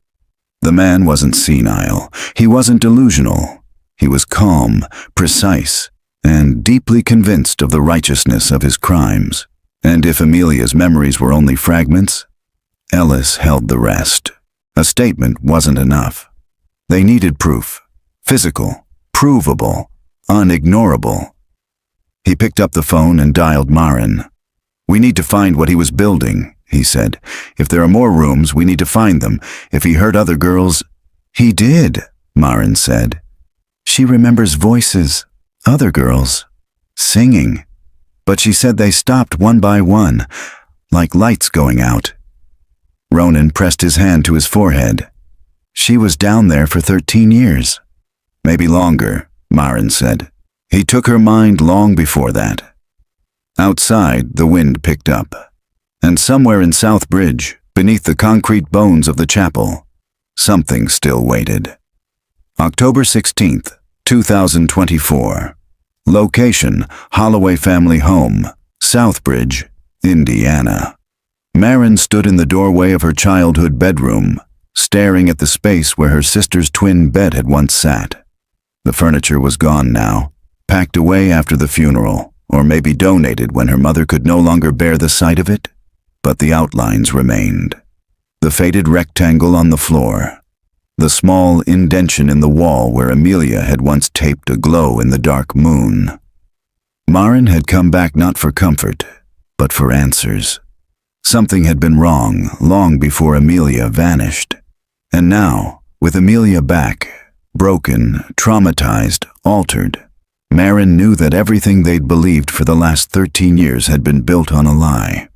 The man wasn't senile. He wasn't delusional. He was calm, precise, and deeply convinced of the righteousness of his crimes. And if Amelia's memories were only fragments, Ellis held the rest. A statement wasn't enough. They needed proof. Physical, provable, unignorable. He picked up the phone and dialed Marin. "We need to find what he was building," he said. "If there are more rooms, we need to find them. If he hurt other girls—" "He did," Marin said. "She remembers voices, other girls, singing. But she said they stopped one by one, like lights going out." Ronan pressed his hand to his forehead. "She was down there for 13 years. "Maybe longer," Marin said. "He took her mind long before that." Outside, the wind picked up. And somewhere in Southbridge, beneath the concrete bones of the chapel, something still waited. October 16th, 2024. Location: Holloway Family Home, Southbridge, Indiana. Maren stood in the doorway of her childhood bedroom, staring at the space where her sister's twin bed had once sat. The furniture was gone now, packed away after the funeral, or maybe donated when her mother could no longer bear the sight of it, but the outlines remained. The faded rectangle on the floor, the small indention in the wall where Amelia had once taped a glow in the dark moon. Maren had come back not for comfort, but for answers. Something had been wrong long before Amelia vanished. And now, with Amelia back, broken, traumatized, altered, Maren knew that everything they'd believed for the last 13 years had been built on a lie.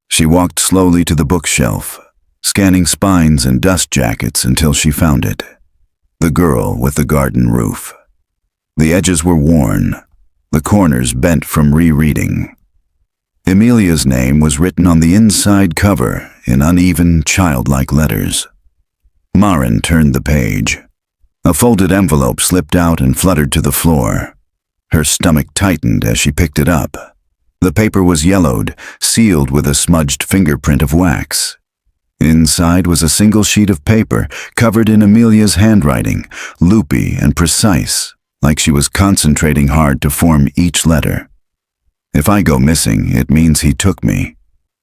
She walked slowly to the bookshelf, scanning spines and dust jackets until she found it. The Girl with the Garden Roof. The edges were worn, the corners bent from rereading. Amelia's name was written on the inside cover in uneven, childlike letters. Maren turned the page. A folded envelope slipped out and fluttered to the floor. Her stomach tightened as she picked it up. The paper was yellowed, sealed with a smudged fingerprint of wax. Inside was a single sheet of paper, covered in Amelia's handwriting, loopy and precise, like she was concentrating hard to form each letter. If I go missing, it means he took me.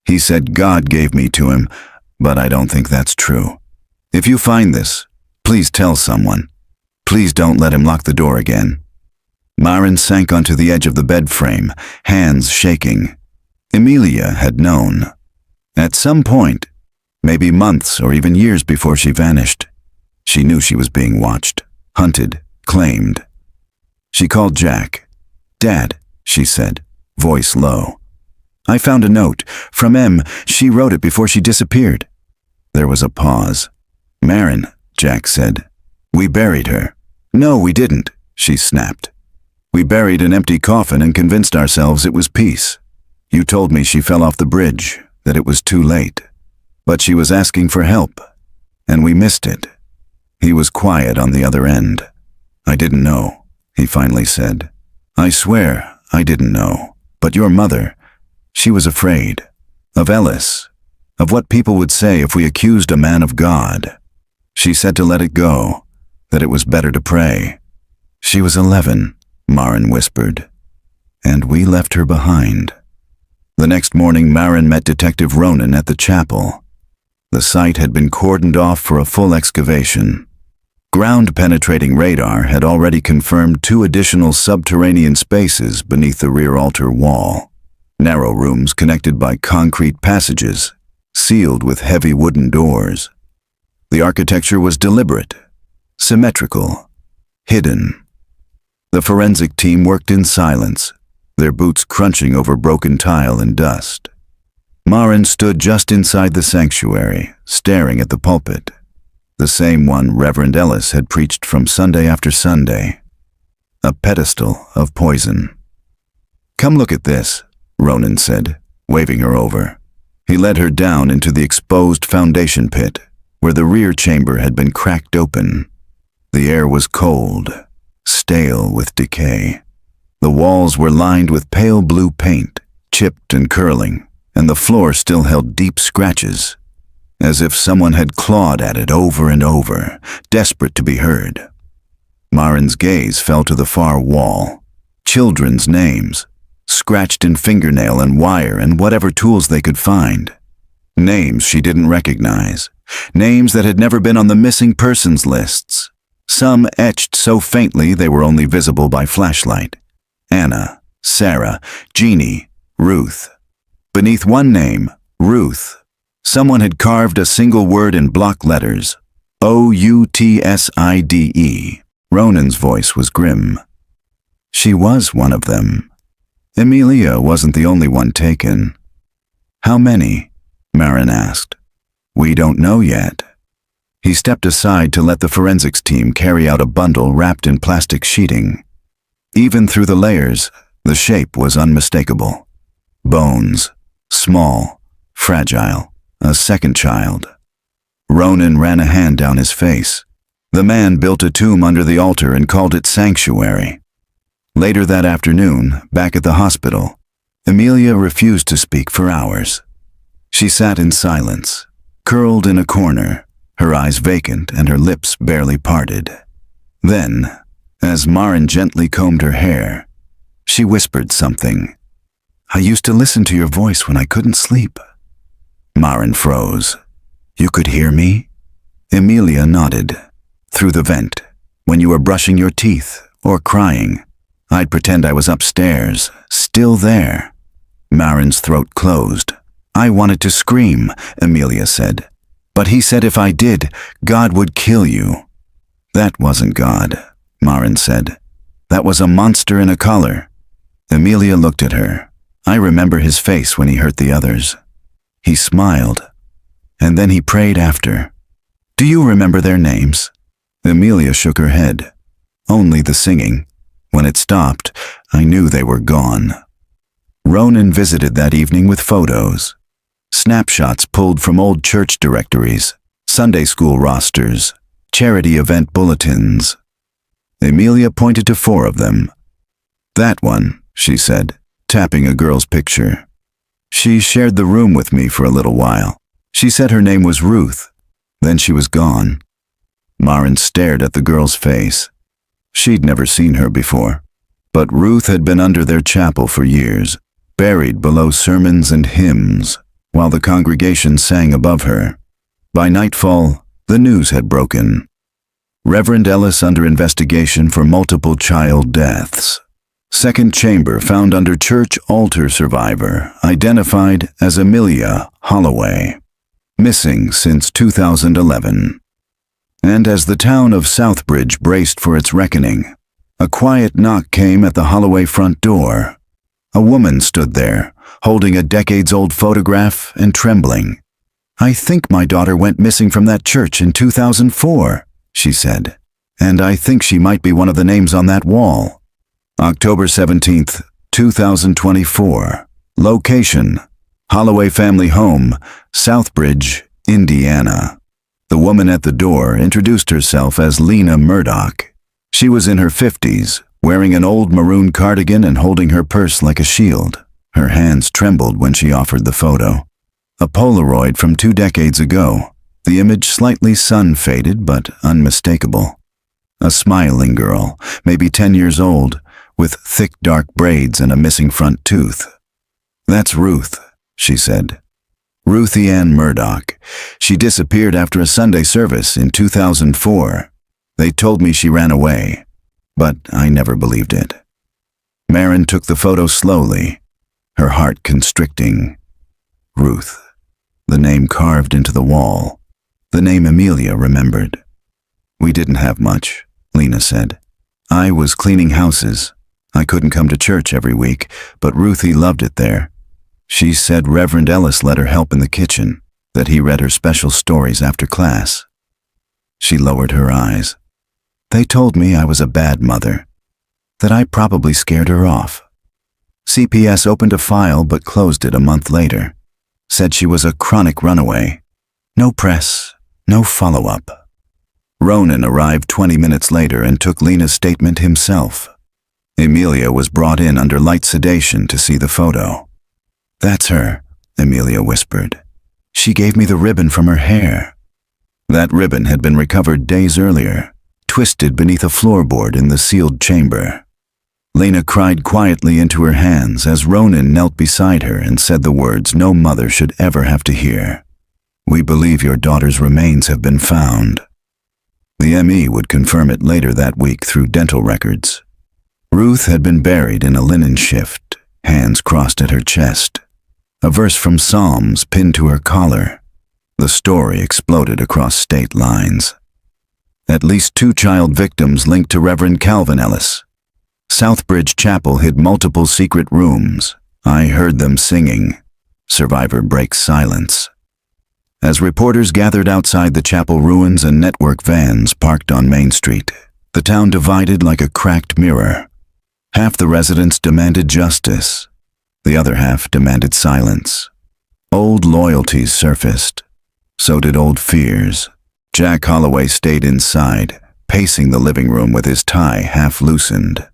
He said God gave me to him, but I don't think that's true. If you find this, please tell someone. Please don't let him lock the door again. Maren sank onto the edge of the bed frame, hands shaking. Amelia had known. At some point, maybe months or even years before she vanished, she knew she was being watched, hunted, claimed. She called Jack. "Dad," she said, voice low. "I found a note. From Em. She wrote it before she disappeared." There was a pause. "Maren," Jack said, "we buried her." "No, we didn't," she snapped. "We buried an empty coffin and convinced ourselves it was peace. You told me she fell off the bridge, that it was too late. But she was asking for help, and we missed it." He was quiet on the other end. "I didn't know," he finally said. "I swear I didn't know. But your mother, she was afraid. Of Ellis. Of what people would say if we accused a man of God. She said to let it go, that it was better to pray. She was 11, Maren whispered. And we left her behind." The next morning, Maren met Detective Ronan at the chapel. The site had been cordoned off for a full excavation. Ground-penetrating radar had already confirmed 2 additional subterranean spaces beneath the rear altar wall. Narrow rooms connected by concrete passages, sealed with heavy wooden doors. The architecture was deliberate, symmetrical, hidden. The forensic team worked in silence, their boots crunching over broken tile and dust. Maren stood just inside the sanctuary, staring at the pulpit, the same one Reverend Ellis had preached from Sunday after Sunday. A pedestal of poison. "Come look at this," Ronan said, waving her over. He led her down into the exposed foundation pit, where the rear chamber had been cracked open. The air was cold, stale with decay. The walls were lined with pale blue paint, chipped and curling, and the floor still held deep scratches, as if someone had clawed at it over and over, desperate to be heard. Maren's gaze fell to the far wall. Children's names, scratched in fingernail and wire and whatever tools they could find. Names she didn't recognize. Names that had never been on the missing persons lists. Some etched so faintly they were only visible by flashlight. Anna, Sarah, Jeannie, Ruth. Beneath one name, Ruth, someone had carved a single word in block letters. Outside. Ronan's voice was grim. She was one of them. Amelia wasn't the only one taken. "How many?" Maren asked. "We don't know yet." He stepped aside to let the forensics team carry out a bundle wrapped in plastic sheeting. Even through the layers, the shape was unmistakable. Bones, small, fragile, a second child. Ronan ran a hand down his face. The man built a tomb under the altar and called it sanctuary. Later that afternoon, back at the hospital, Amelia refused to speak for hours. She sat in silence, curled in a corner, her eyes vacant and her lips barely parted. Then, as Maren gently combed her hair, she whispered something. "I used to listen to your voice when I couldn't sleep." Maren froze. "You could hear me?" Amelia nodded. "Through the vent, when you were brushing your teeth or crying. I'd pretend I was upstairs, still there." Maren's throat closed. "I wanted to scream," Amelia said. "But he said if I did, God would kill you." "That wasn't God," Maren said. "That was a monster in a collar." Amelia looked at her. "I remember his face when he hurt the others. He smiled, and then he prayed after." "Do you remember their names?" Amelia shook her head. "Only the singing. When it stopped, I knew they were gone." Ronan visited that evening with photos. Snapshots pulled from old church directories, Sunday school rosters, charity event bulletins. Amelia pointed to 4 of them. "That one," she said, tapping a girl's picture. "She shared the room with me for a little while. She said her name was Ruth. Then she was gone." Maren stared at the girl's face. She'd never seen her before. But Ruth had been under their chapel for years, buried below sermons and hymns, while the congregation sang above her. By nightfall, the news had broken. Reverend Ellis under investigation for multiple child deaths. Second chamber found under church altar survivor, identified as Amelia Holloway. Missing since 2011. And as the town of Southbridge braced for its reckoning, a quiet knock came at the Holloway front door. A woman stood there, holding a decades-old photograph and trembling. "I think my daughter went missing from that church in 2004, she said. "And I think she might be one of the names on that wall." October 17th, 2024. Location: Holloway Family Home, Southbridge, Indiana. The woman at the door introduced herself as Lena Murdoch. She was in her 50s, wearing an old maroon cardigan and holding her purse like a shield. Her hands trembled when she offered the photo. A Polaroid from 2 decades ago, the image slightly sun-faded but unmistakable. A smiling girl, maybe 10 years old, with thick dark braids and a missing front tooth. "That's Ruth," she said. "Ruthie Ann Murdoch. She disappeared after a Sunday service in 2004. They told me she ran away, but I never believed it." Maren took the photo slowly, her heart constricting. Ruth. The name carved into the wall. The name Amelia remembered. "We didn't have much," Lena said. "I was cleaning houses. I couldn't come to church every week, but Ruthie loved it there. She said Reverend Ellis let her help in the kitchen, that he read her special stories after class." She lowered her eyes. "They told me I was a bad mother, that I probably scared her off. CPS opened a file but closed it a month later. Said she was a chronic runaway. No press, no follow-up." Ronan arrived 20 minutes later and took Lena's statement himself. Amelia was brought in under light sedation to see the photo. "That's her," Amelia whispered. "She gave me the ribbon from her hair." That ribbon had been recovered days earlier, twisted beneath a floorboard in the sealed chamber. Lena cried quietly into her hands as Ronan knelt beside her and said the words no mother should ever have to hear. "We believe your daughter's remains have been found." The ME would confirm it later that week through dental records. Ruth had been buried in a linen shift, hands crossed at her chest. A verse from Psalms pinned to her collar. The story exploded across state lines. At least 2 child victims linked to Reverend Calvin Ellis. Southbridge Chapel hid multiple secret rooms. I heard them singing. Survivor breaks silence. As reporters gathered outside the chapel ruins and network vans parked on Main Street, the town divided like a cracked mirror. Half the residents demanded justice. The other half demanded silence. Old loyalties surfaced. So did old fears. Jack Holloway stayed inside, pacing the living room with his tie half loosened.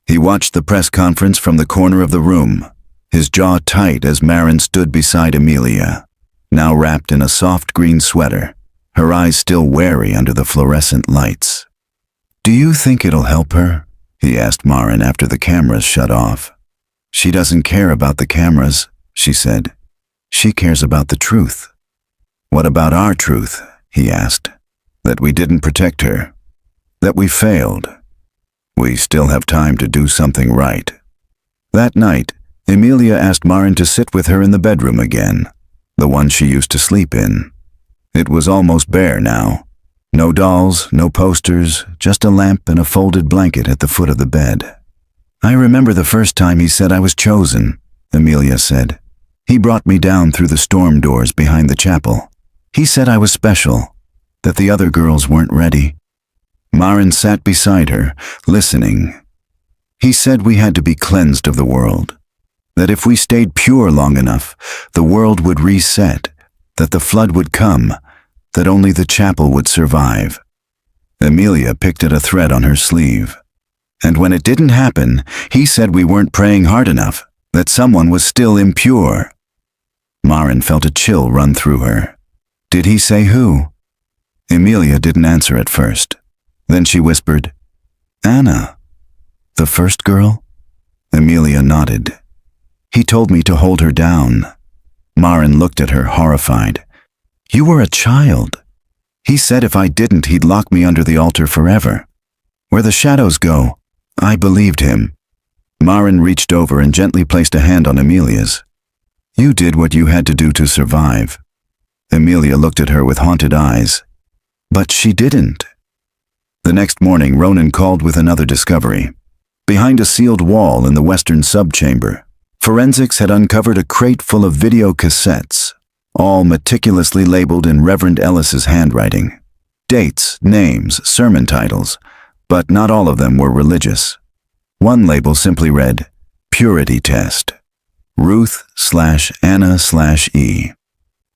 He watched the press conference from the corner of the room, his jaw tight as Maren stood beside Amelia, now wrapped in a soft green sweater, her eyes still wary under the fluorescent lights. "Do you think it'll help her?" he asked Maren after the cameras shut off. "She doesn't care about the cameras," she said. "She cares about the truth." "What about our truth?" he asked. "That we didn't protect her. That we failed. We still have time to do something right." That night, Amelia asked Maren to sit with her in the bedroom again, the one she used to sleep in. It was almost bare now. No dolls, no posters, just a lamp and a folded blanket at the foot of the bed. "I remember the first time he said I was chosen," Amelia said. "He brought me down through the storm doors behind the chapel. He said I was special, that the other girls weren't ready." Maren sat beside her, listening. "He said we had to be cleansed of the world, that if we stayed pure long enough, the world would reset, that the flood would come, that only the chapel would survive." Amelia picked at a thread on her sleeve. "And when it didn't happen, he said we weren't praying hard enough, that someone was still impure." Maren felt a chill run through her. "Did he say who?" Amelia didn't answer at first. Then she whispered, "Anna, the first girl?" Amelia nodded. "He told me to hold her down." Maren looked at her horrified. "You were a child. He said if I didn't, he'd lock me under the altar forever. Where the shadows go." I believed him. Maren reached over and gently placed a hand on Amelia's. "You did what you had to do to survive." Amelia looked at her with haunted eyes. "But she didn't." The next morning, Ronan called with another discovery. Behind a sealed wall in the western subchamber, forensics had uncovered a crate full of video cassettes, all meticulously labeled in Reverend Ellis's handwriting. Dates, names, sermon titles, but not all of them were religious. One label simply read, "Purity Test. Ruth/Anna/E.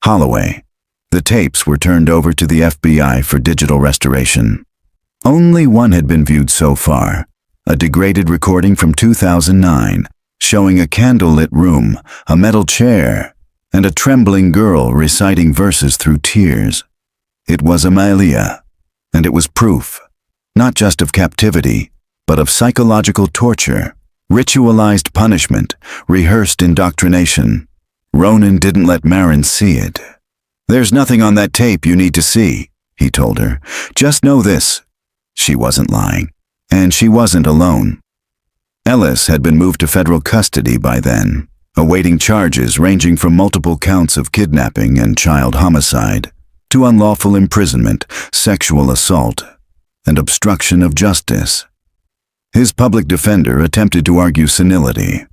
Holloway." The tapes were turned over to the FBI for digital restoration. Only one had been viewed so far, a degraded recording from 2009, showing a candlelit room, a metal chair, and a trembling girl reciting verses through tears. It was Amelia, and it was proof, not just of captivity, but of psychological torture, ritualized punishment, rehearsed indoctrination. Ronan didn't let Maren see it. "There's nothing on that tape you need to see," he told her. "Just know this." She wasn't lying, and she wasn't alone. Ellis had been moved to federal custody by then, awaiting charges ranging from multiple counts of kidnapping and child homicide to unlawful imprisonment, sexual assault, and obstruction of justice. His public defender attempted to argue senility,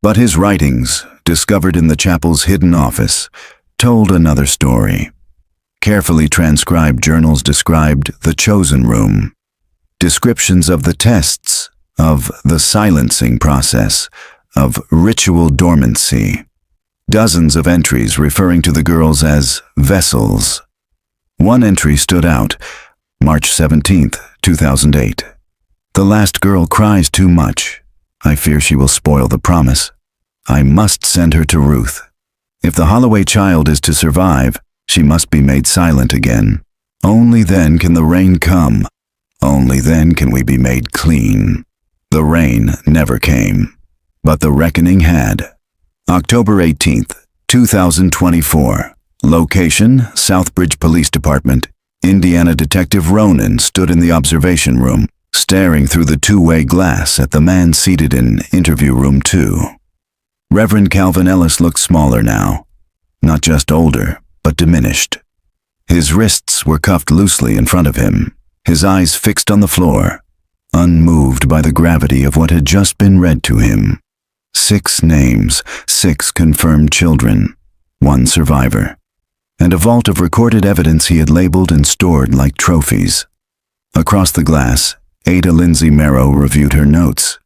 but his writings, discovered in the chapel's hidden office, told another story. Carefully transcribed journals described the chosen room, descriptions of the tests, of the silencing process, of ritual dormancy. Dozens of entries referring to the girls as vessels. One entry stood out, March 17th, 2008. "The last girl cries too much. I fear she will spoil the promise. I must send her to Ruth. If the Holloway child is to survive, she must be made silent again. Only then can the rain come. Only then can we be made clean." The rain never came, but the reckoning had. October 18th, 2024. Location, Southbridge Police Department. Indiana Detective Ronan stood in the observation room, staring through the two-way glass at the man seated in interview room 2. Reverend Calvin Ellis looked smaller now, not just older, but diminished. His wrists were cuffed loosely in front of him, his eyes fixed on the floor, unmoved by the gravity of what had just been read to him. 6 names, 6 confirmed children, 1 survivor, and a vault of recorded evidence he had labeled and stored like trophies. Across the glass, Ada Lindsay Merrow reviewed her notes.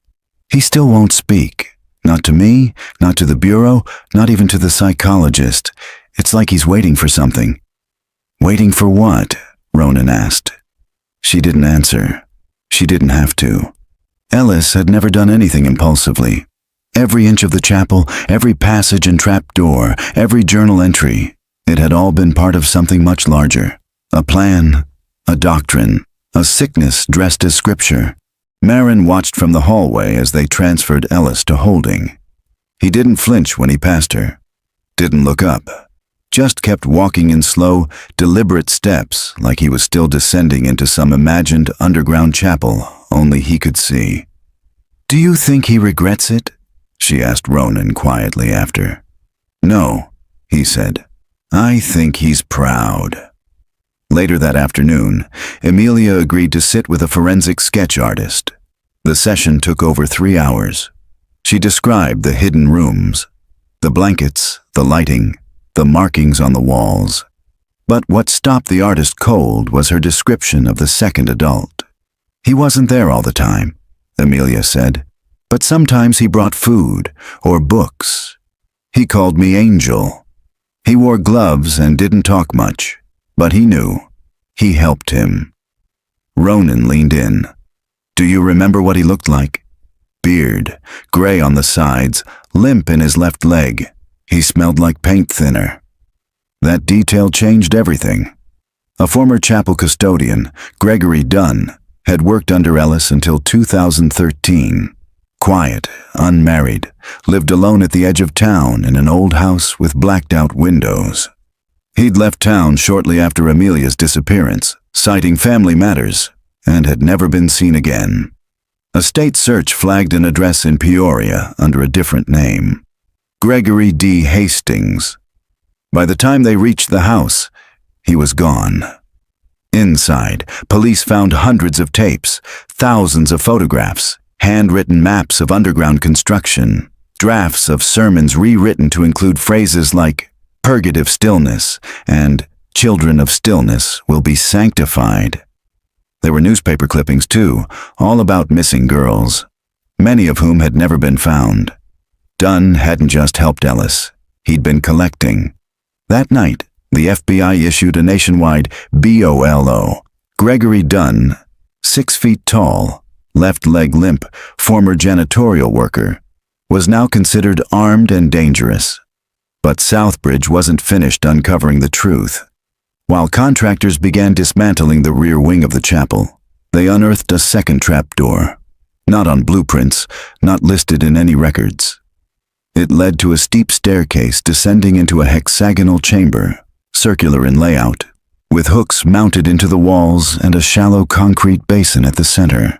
"He still won't speak," Not to me, not to the bureau, not even to the psychologist. It's like he's waiting for something. Waiting for what? Ronan asked. She didn't answer. She didn't have to. Ellis had never done anything impulsively. Every inch of the chapel, every passage and trap door, every journal entry, it had all been part of something much larger. A plan, a doctrine, a sickness dressed as scripture. Marin watched from the hallway as they transferred Ellis to holding. He didn't flinch when he passed her. Didn't look up. Just kept walking in slow, deliberate steps like he was still descending into some imagined underground chapel only he could see. "Do you think he regrets it?" she asked Ronan quietly after. "No," he said. "I think he's proud." Later that afternoon, Emilia agreed to sit with a forensic sketch artist. The session took over 3 hours. She described the hidden rooms, the blankets, the lighting, the markings on the walls. But what stopped the artist cold was her description of the second adult. "He wasn't there all the time," Emilia said, "but sometimes he brought food or books. He called me Angel. He wore gloves and didn't talk much, but he knew. He helped him." Ronan leaned in. "Do you remember what he looked like?" "Beard, gray on the sides, limp in his left leg. He smelled like paint thinner." That detail changed everything. A former chapel custodian, Gregory Dunn, had worked under Ellis until 2013. Quiet, unmarried, lived alone at the edge of town in an old house with blacked-out windows. He'd left town shortly after Emilia's disappearance, citing family matters, and had never been seen again. A state search flagged an address in Peoria under a different name. Gregory D. Hastings. By the time they reached the house, he was gone. Inside, police found hundreds of tapes, thousands of photographs, handwritten maps of underground construction, drafts of sermons rewritten to include phrases like "purgative stillness" and "children of stillness will be sanctified." There were newspaper clippings too, all about missing girls, many of whom had never been found. Dunn hadn't just helped Ellis, he'd been collecting. That night, the FBI issued a nationwide BOLO. Gregory Dunn, 6 feet tall, left leg limp, former janitorial worker, was now considered armed and dangerous. But Southbridge wasn't finished uncovering the truth. While contractors began dismantling the rear wing of the chapel, they unearthed a second trapdoor, not on blueprints, not listed in any records. It led to a steep staircase descending into a hexagonal chamber, circular in layout, with hooks mounted into the walls and a shallow concrete basin at the center.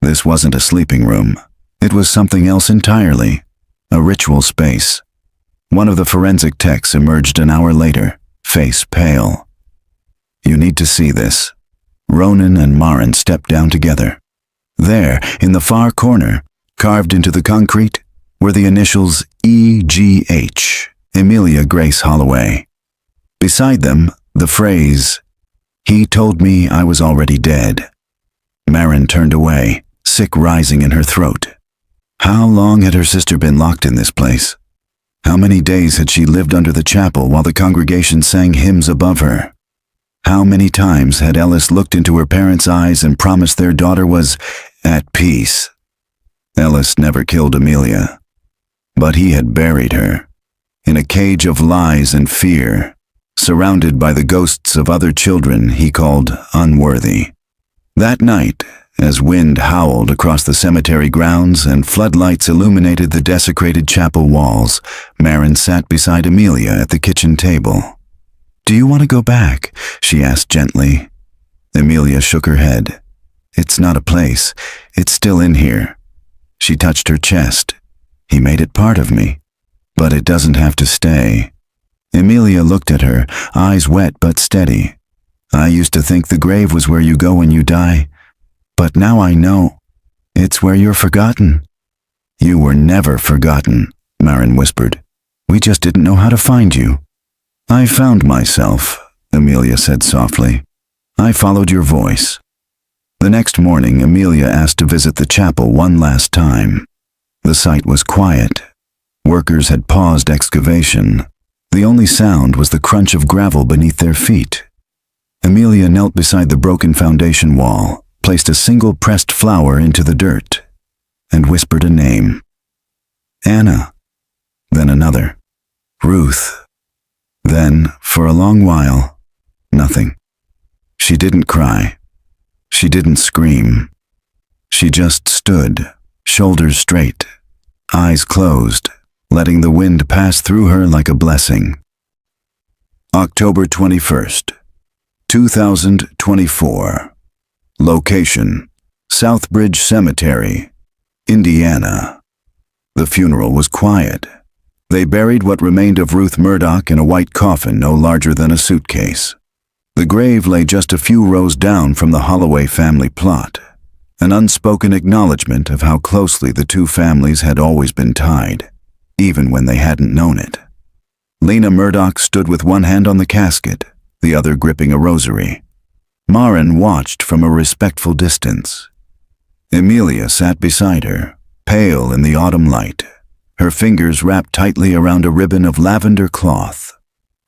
This wasn't a sleeping room. It was something else entirely, a ritual space. One of the forensic techs emerged an hour later, face pale. "You need to see this." Ronan and Marin stepped down together. There, in the far corner, carved into the concrete, were the initials EGH, Emilia Grace Holloway. Beside them, the phrase, "He told me I was already dead." Marin turned away, sick rising in her throat. How long had her sister been locked in this place? How many days had she lived under the chapel while the congregation sang hymns above her? How many times had Ellis looked into her parents' eyes and promised their daughter was at peace? Ellis never killed Emilia, but he had buried her in a cage of lies and fear, surrounded by the ghosts of other children he called unworthy. That night, as wind howled across the cemetery grounds and floodlights illuminated the desecrated chapel walls, Marin sat beside Emilia at the kitchen table. "Do you want to go back?" she asked gently. Emilia shook her head. "It's not a place. It's still in here." She touched her chest. "He made it part of me. But it doesn't have to stay." Emilia looked at her, eyes wet but steady. "I used to think the grave was where you go when you die. But now I know. It's where you're forgotten." "You were never forgotten," Marin whispered. "We just didn't know how to find you." "I found myself," Emilia said softly. "I followed your voice." The next morning, Emilia asked to visit the chapel one last time. The site was quiet. Workers had paused excavation. The only sound was the crunch of gravel beneath their feet. Amelia knelt beside the broken foundation wall, placed a single pressed flower into the dirt, and whispered a name. Anna. Then another. Ruth. Then, for a long while, nothing. She didn't cry. She didn't scream. She just stood, shoulders straight, eyes closed, letting the wind pass through her like a blessing. October 21st, 2024. Location: Southbridge Cemetery, Indiana. The funeral was quiet. They buried what remained of Ruth Murdoch in a white coffin no larger than a suitcase. The grave lay just a few rows down from the Holloway family plot, an unspoken acknowledgement of how closely the two families had always been tied, even when they hadn't known it. Lena Murdoch stood with one hand on the casket, the other gripping a rosary. Maren watched from a respectful distance. Amelia sat beside her, pale in the autumn light, her fingers wrapped tightly around a ribbon of lavender cloth.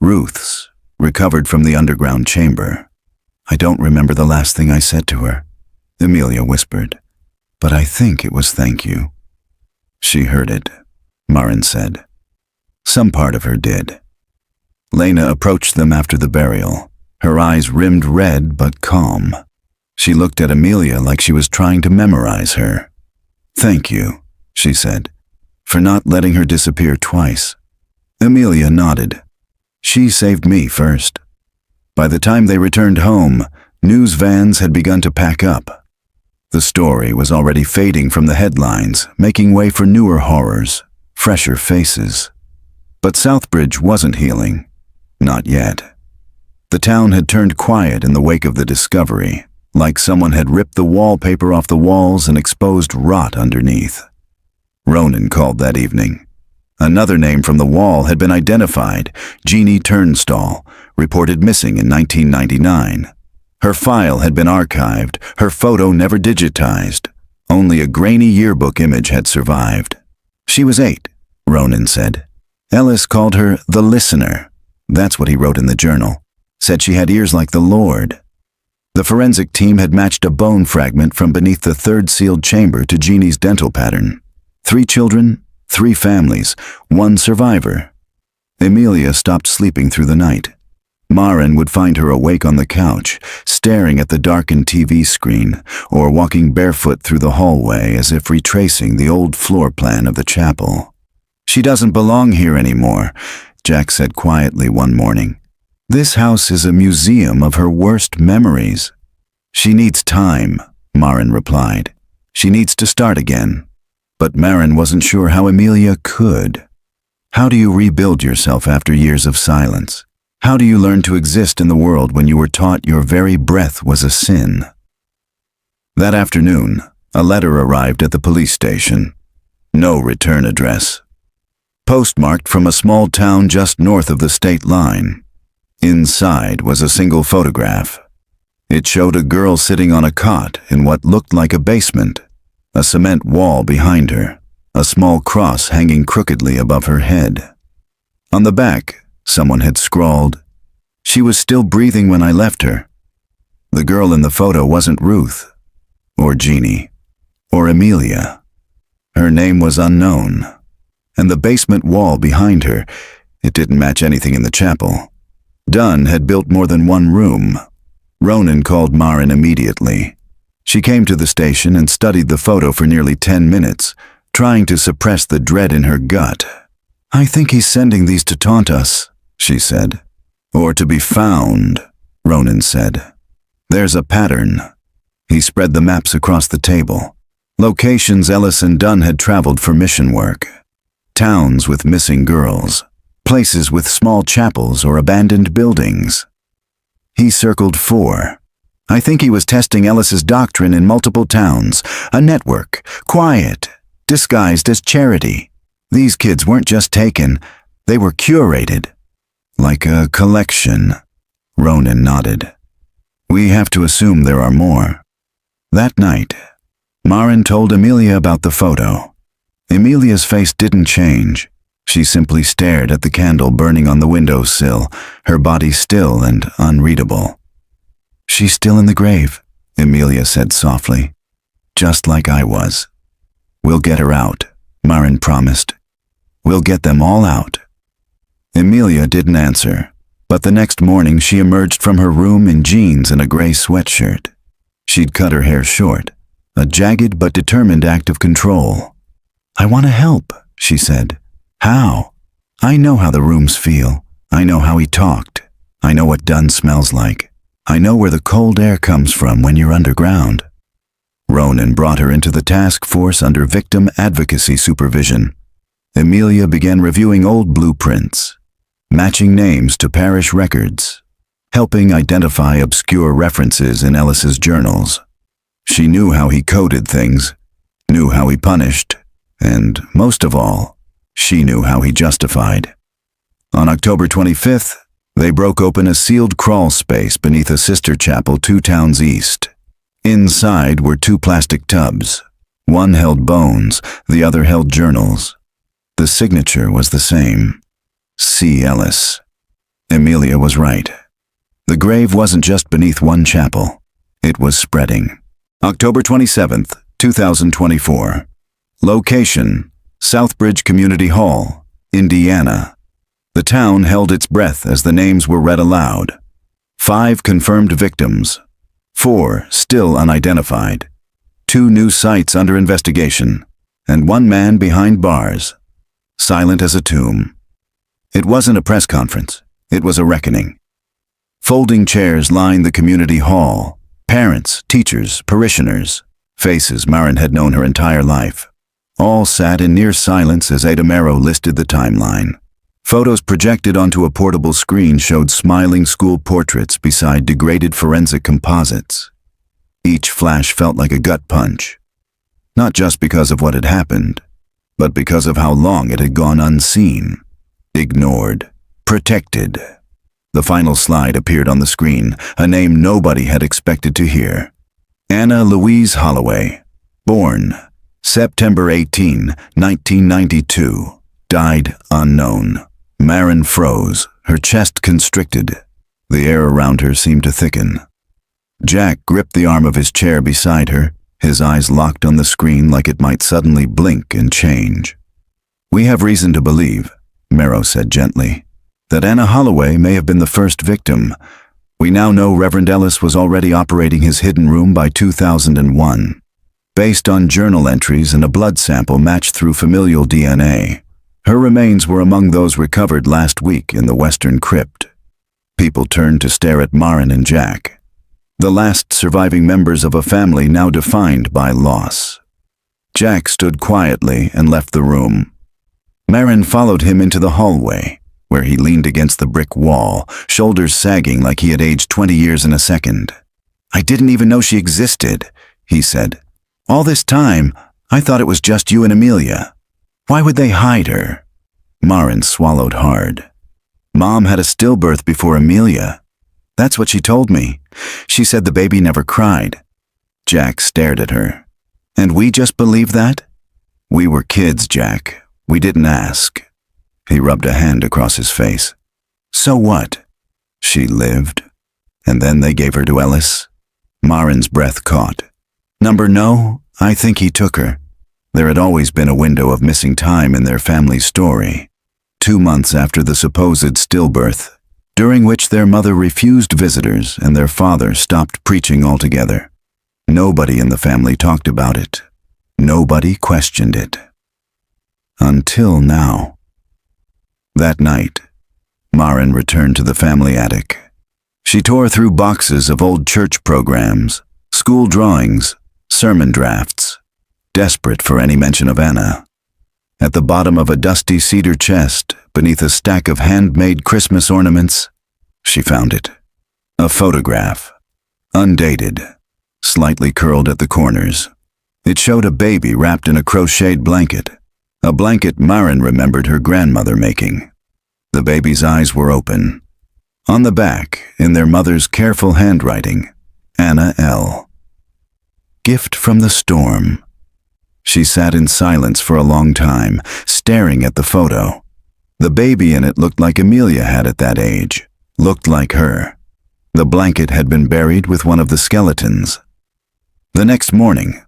Ruth's, recovered from the underground chamber. I don't remember the last thing I said to her, Amelia whispered, but I think it was thank you. She heard it, Maren said. Some part of her did. Lena approached them after the burial, her eyes rimmed red but calm. She looked at Amelia like she was trying to memorize her. Thank you, she said, for not letting her disappear twice. Amelia nodded. She saved me first. By the time they returned home, news vans had begun to pack up. The story was already fading from the headlines, making way for newer horrors, fresher faces. But Southbridge wasn't healing. Not yet. The town had turned quiet in the wake of the discovery, like someone had ripped the wallpaper off the walls and exposed rot underneath. Ronan called that evening. Another name from the wall had been identified, Jeannie Turnstall, reported missing in 1999. Her file had been archived, her photo never digitized. Only a grainy yearbook image had survived. She was 8, Ronan said. Ellis called her the Listener. That's what he wrote in the journal. Said she had ears like the Lord. The forensic team had matched a bone fragment from beneath the third sealed chamber to Jeannie's dental pattern. 3 children, 3 families, 1 survivor. Amelia stopped sleeping through the night. Maren would find her awake on the couch, staring at the darkened TV screen, or walking barefoot through the hallway as if retracing the old floor plan of the chapel. She doesn't belong here anymore, Jack said quietly one morning. This house is a museum of her worst memories. She needs time, Maren replied. She needs to start again. But Maren wasn't sure how Amelia could. How do you rebuild yourself after years of silence? How do you learn to exist in the world when you were taught your very breath was a sin? That afternoon, a letter arrived at the police station. No return address. Postmarked from a small town just north of the state line. Inside was a single photograph. It showed a girl sitting on a cot in what looked like a basement, a cement wall behind her, a small cross hanging crookedly above her head. On the back, someone had scrawled, "She was still breathing when I left her." The girl in the photo wasn't Ruth, or Jeannie, or Amelia. Her name was unknown. And the basement wall behind her, it didn't match anything in the chapel. Dunn had built more than one room. Ronan called Maren immediately. She came to the station and studied the photo for nearly 10 minutes, trying to suppress the dread in her gut. "I think he's sending these to taunt us," she said. "Or to be found," Ronan said. "There's a pattern." He spread the maps across the table. Locations Ellis and Dunn had traveled for mission work. Towns with missing girls. Places with small chapels or abandoned buildings. He circled 4. I think he was testing Ellis's doctrine in multiple towns. A network. Quiet. Disguised as charity. These kids weren't just taken. They were curated. Like a collection. Ronan nodded. We have to assume there are more. That night, Maren told Amelia about the photo. Emilia's face didn't change. She simply stared at the candle burning on the windowsill, her body still and unreadable. "She's still in the grave," Emilia said softly. "Just like I was. We'll get her out," Maren promised. "We'll get them all out." Emilia didn't answer, but the next morning she emerged from her room in jeans and a gray sweatshirt. She'd cut her hair short, a jagged but determined act of control. "I want to help," she said. "How? I know how the rooms feel. I know how he talked. I know what Dunn smells like. I know where the cold air comes from when you're underground." Ronan brought her into the task force under victim advocacy supervision. Emilia began reviewing old blueprints, matching names to parish records, helping identify obscure references in Ellis's journals. She knew how he coded things, knew how he punished, and, most of all, she knew how he justified. On October 25th, they broke open a sealed crawl space beneath a sister chapel 2 towns east. Inside were 2 plastic tubs. One held bones, the other held journals. The signature was the same. C. Ellis. Emilia was right. The grave wasn't just beneath one chapel. It was spreading. October 27th, 2024. Location: Southbridge Community Hall, Indiana. The town held its breath as the names were read aloud. 5 confirmed victims. 4 still unidentified. 2 new sites under investigation. And 1 man behind bars, silent as a tomb. It wasn't a press conference. It was a reckoning. Folding chairs lined the community hall. Parents, teachers, parishioners, faces Maren had known her entire life. All sat in near silence as Ada Merrow listed the timeline. Photos projected onto a portable screen showed smiling school portraits beside degraded forensic composites. Each flash felt like a gut punch. Not just because of what had happened, but because of how long it had gone unseen, ignored, protected. The final slide appeared on the screen, a name nobody had expected to hear. Anna Louise Holloway, born September 18, 1992, died unknown. Maren froze, her chest constricted. The air around her seemed to thicken. Jack gripped the arm of his chair beside her, his eyes locked on the screen like it might suddenly blink and change. "We have reason to believe," Merrow said gently, "that Anna Holloway may have been the first victim. We now know Reverend Ellis was already operating his hidden room by 2001. Based on journal entries and a blood sample matched through familial DNA, her remains were among those recovered last week in the Western Crypt." People turned to stare at Maren and Jack, the last surviving members of a family now defined by loss. Jack stood quietly and left the room. Maren followed him into the hallway, where he leaned against the brick wall, shoulders sagging like he had aged 20 years in a second. "I didn't even know she existed," he said. "All this time, I thought it was just you and Emilia. Why would they hide her?" Maren swallowed hard. "Mom had a stillbirth before Emilia. That's what she told me. She said the baby never cried." Jack stared at her. "And we just believed that? We were kids, Jack. We didn't ask." He rubbed a hand across his face. "So what? She lived, and then they gave her to Ellis." Maren's breath caught. No, I think he took her. There had always been a window of missing time in their family story. 2 months after the supposed stillbirth, during which their mother refused visitors and their father stopped preaching altogether. Nobody in the family talked about it. Nobody questioned it. Until now. That night, Maren returned to the family attic. She tore through boxes of old church programs, school drawings, sermon drafts, desperate for any mention of Anna. At the bottom of a dusty cedar chest, beneath a stack of handmade Christmas ornaments, she found it. A photograph, undated, slightly curled at the corners. It showed a baby wrapped in a crocheted blanket, a blanket Maren remembered her grandmother making. The baby's eyes were open. On the back, in their mother's careful handwriting, Anna L. "Gift from the storm. She sat in silence for a long time, staring at the photo. The baby in it looked like Amelia had at that age, looked like her. The blanket had been buried with one of the skeletons. The next morning,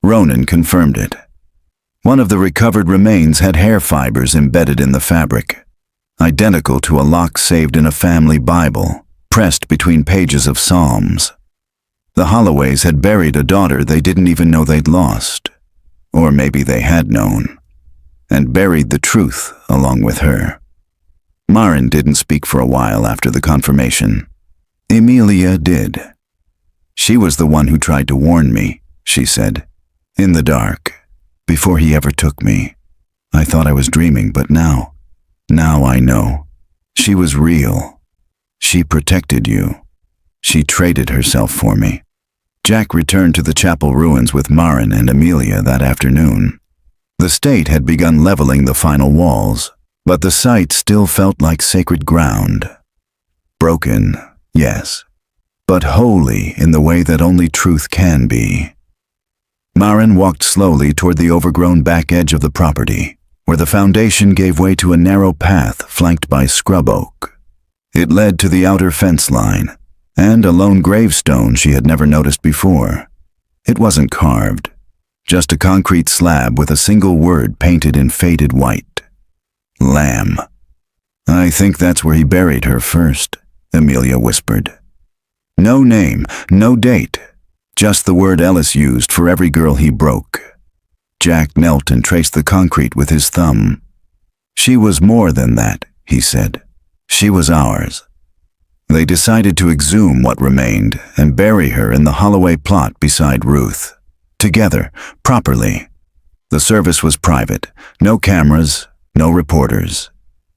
Ronan confirmed it. One of the recovered remains had hair fibers embedded in the fabric, identical to a lock saved in a family Bible, pressed between pages of Psalms. The Holloways had buried a daughter they didn't even know they'd lost, or maybe they had known, and buried the truth along with her. Maren didn't speak for a while after the confirmation. Emilia did. She was the one who tried to warn me, she said, in the dark, before he ever took me. I thought I was dreaming, but now I know. She was real. She protected you. She traded herself for me. Jack returned to the chapel ruins with Maren and Amelia that afternoon. The state had begun leveling the final walls, but the site still felt like sacred ground. Broken, yes, but holy in the way that only truth can be. Maren walked slowly toward the overgrown back edge of the property, where the foundation gave way to a narrow path flanked by scrub oak. It led to the outer fence line, and a lone gravestone she had never noticed before. It wasn't carved, just a concrete slab with a single word painted in faded white. Lamb. I think that's where he buried her first, Amelia whispered. No name, no date, just the word Ellis used for every girl he broke. Jack knelt and traced the concrete with his thumb. She was more than that, he said. She was ours. They decided to exhume what remained and bury her in the Holloway plot beside Ruth. Together, properly. The service was private, no cameras, no reporters.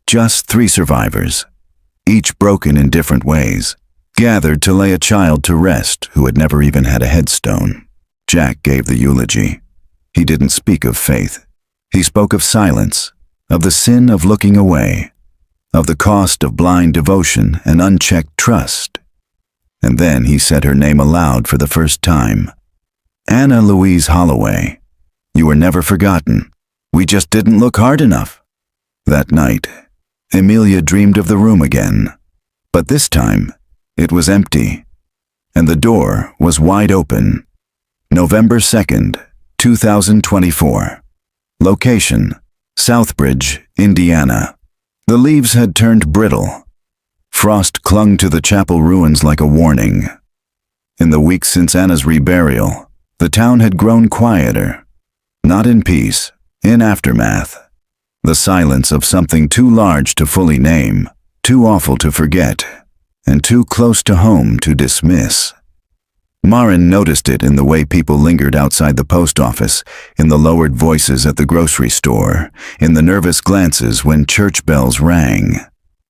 Just 3 survivors, each broken in different ways, gathered to lay a child to rest who had never even had a headstone. Jack gave the eulogy. He didn't speak of faith. He spoke of silence, of the sin of looking away, of the cost of blind devotion and unchecked trust. And then he said her name aloud for the first time. Anna Louise Holloway. You were never forgotten. We just didn't look hard enough. That night, Amelia dreamed of the room again, but this time it was empty, and the door was wide open. November 2nd, 2024. Location, Southbridge, Indiana. The leaves had turned brittle. Frost clung to the chapel ruins like a warning. In the weeks since Anna's reburial, the town had grown quieter. Not in peace, in aftermath. The silence of something too large to fully name, too awful to forget, and too close to home to dismiss. Maren noticed it in the way people lingered outside the post office, in the lowered voices at the grocery store, in the nervous glances when church bells rang.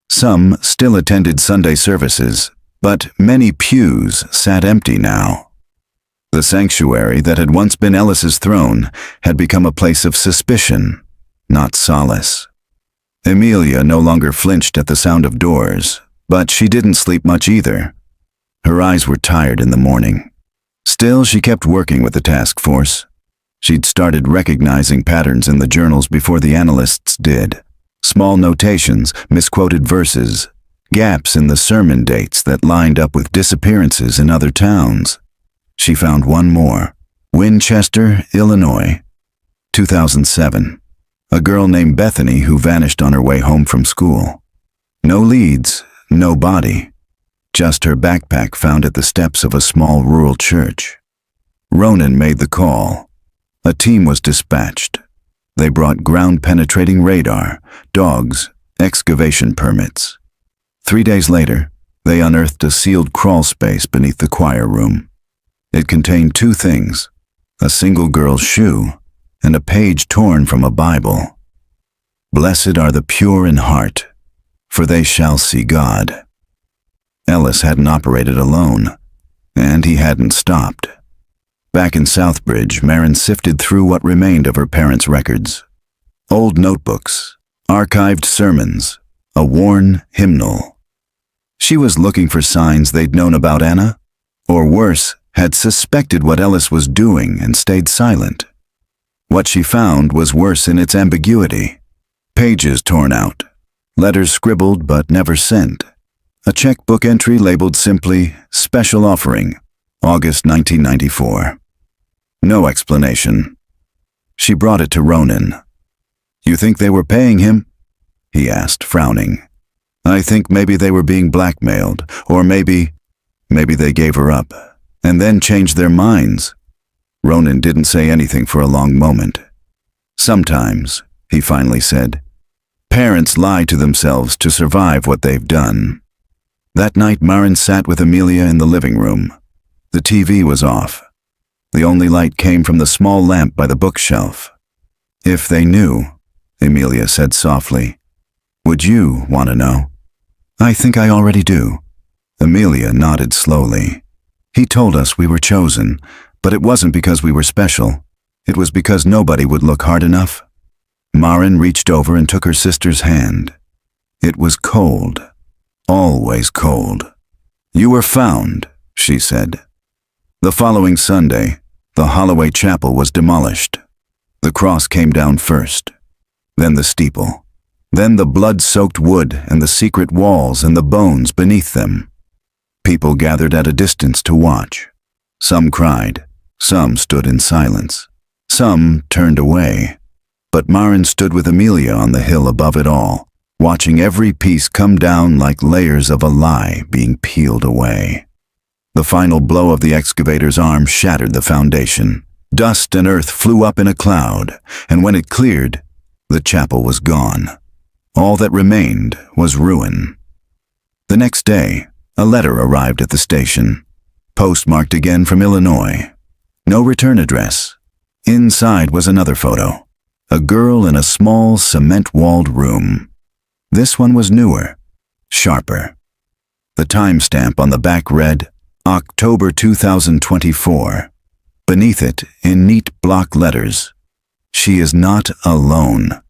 Some still attended Sunday services, but many pews sat empty now. The sanctuary that had once been Ellis's throne had become a place of suspicion, not solace. Amelia no longer flinched at the sound of doors, but she didn't sleep much either. Her eyes were tired in the morning. Still, she kept working with the task force. She'd started recognizing patterns in the journals before the analysts did. Small notations, misquoted verses, gaps in the sermon dates that lined up with disappearances in other towns. She found one more. Winchester, Illinois, 2007. A girl named Bethany who vanished on her way home from school. No leads, no body. Just her backpack found at the steps of a small rural church. Ronan made the call. A team was dispatched. They brought ground-penetrating radar, dogs, excavation permits. 3 days later, they unearthed a sealed crawl space beneath the choir room. It contained 2 things, a single girl's shoe and a page torn from a Bible. Blessed are the pure in heart, for they shall see God. Ellis hadn't operated alone, and he hadn't stopped. Back in Southbridge, Maren sifted through what remained of her parents' records. Old notebooks, archived sermons, a worn hymnal. She was looking for signs they'd known about Anna, or worse, had suspected what Ellis was doing and stayed silent. What she found was worse in its ambiguity. Pages torn out, letters scribbled but never sent, a checkbook entry labeled simply "Special Offering, August 1994." No explanation. She brought it to Ronan. "You think they were paying him?" he asked, frowning. "I think maybe they were being blackmailed, or maybe they gave her up, and then changed their minds." Ronan didn't say anything for a long moment. "Sometimes," he finally said, "parents lie to themselves to survive what they've done." That night Maren sat with Amelia in the living room. The TV was off. The only light came from the small lamp by the bookshelf. "If they knew," Amelia said softly. "Would you want to know?" "I think I already do." Amelia nodded slowly. "He told us we were chosen, but it wasn't because we were special. It was because nobody would look hard enough." Maren reached over and took her sister's hand. It was cold. Always cold. "You were found," she said. The following Sunday, the Holloway Chapel was demolished. The cross came down first, then the steeple, then the blood-soaked wood and the secret walls and the bones beneath them. People gathered at a distance to watch. Some cried, some stood in silence, some turned away. But Maren stood with Amelia on the hill above it all, watching every piece come down like layers of a lie being peeled away. The final blow of the excavator's arm shattered the foundation. Dust and earth flew up in a cloud, and when it cleared, the chapel was gone. All that remained was ruin. The next day, a letter arrived at the station, postmarked again from Illinois. No return address. Inside was another photo. A girl in a small, cement-walled room. This one was newer, sharper. The timestamp on the back read, October 2024. Beneath it, in neat block letters, "She is not alone."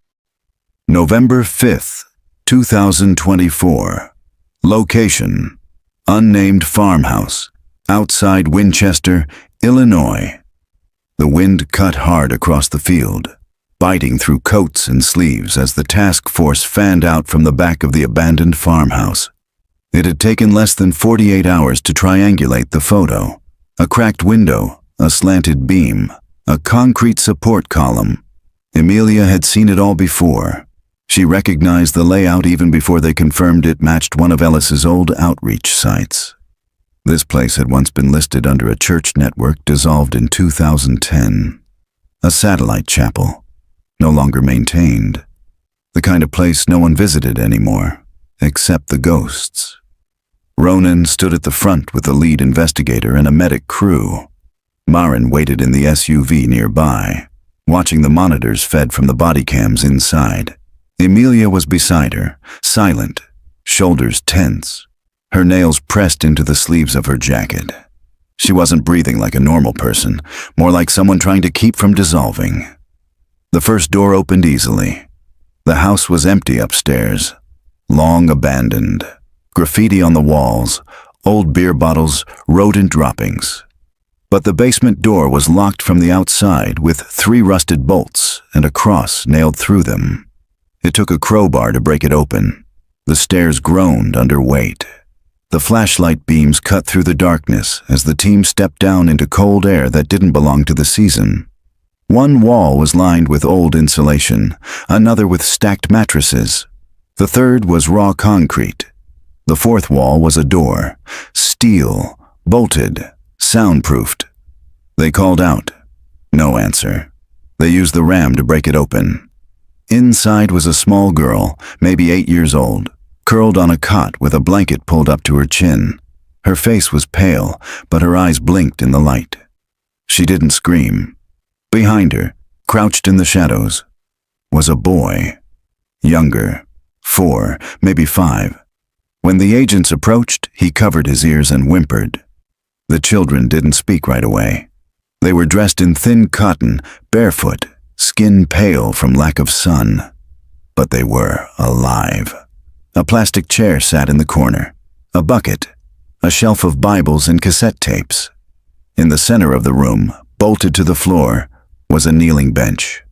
November 5th, 2024. Location, unnamed farmhouse, outside Winchester, Illinois. The wind cut hard across the field, biting through coats and sleeves as the task force fanned out from the back of the abandoned farmhouse. It had taken less than 48 hours to triangulate the photo. A cracked window, a slanted beam, a concrete support column. Amelia had seen it all before. She recognized the layout even before they confirmed it matched one of Ellis's old outreach sites. This place had once been listed under a church network dissolved in 2010. A satellite chapel, no longer maintained. The kind of place no one visited anymore, except the ghosts. Ronan stood at the front with the lead investigator and a medic crew. Maren waited in the SUV nearby, watching the monitors fed from the body cams inside. Amelia was beside her, silent, shoulders tense, her nails pressed into the sleeves of her jacket. She wasn't breathing like a normal person, more like someone trying to keep from dissolving. The first door opened easily. The house was empty upstairs, long abandoned. Graffiti on the walls, old beer bottles, rodent droppings. But the basement door was locked from the outside with 3 rusted bolts and a cross nailed through them. It took a crowbar to break it open. The stairs groaned under weight. The flashlight beams cut through the darkness as the team stepped down into cold air that didn't belong to the season. One wall was lined with old insulation, another with stacked mattresses. The third was raw concrete. The fourth wall was a door, steel, bolted, soundproofed. They called out. No answer. They used the ram to break it open. Inside was a small girl, maybe 8 years old, curled on a cot with a blanket pulled up to her chin. Her face was pale, but her eyes blinked in the light. She didn't scream. Behind her, crouched in the shadows, was a boy. Younger, 4, maybe 5. When the agents approached, he covered his ears and whimpered. The children didn't speak right away. They were dressed in thin cotton, barefoot, skin pale from lack of sun. But they were alive. A plastic chair sat in the corner, a bucket, a shelf of Bibles and cassette tapes. In the center of the room, bolted to the floor, was a kneeling bench.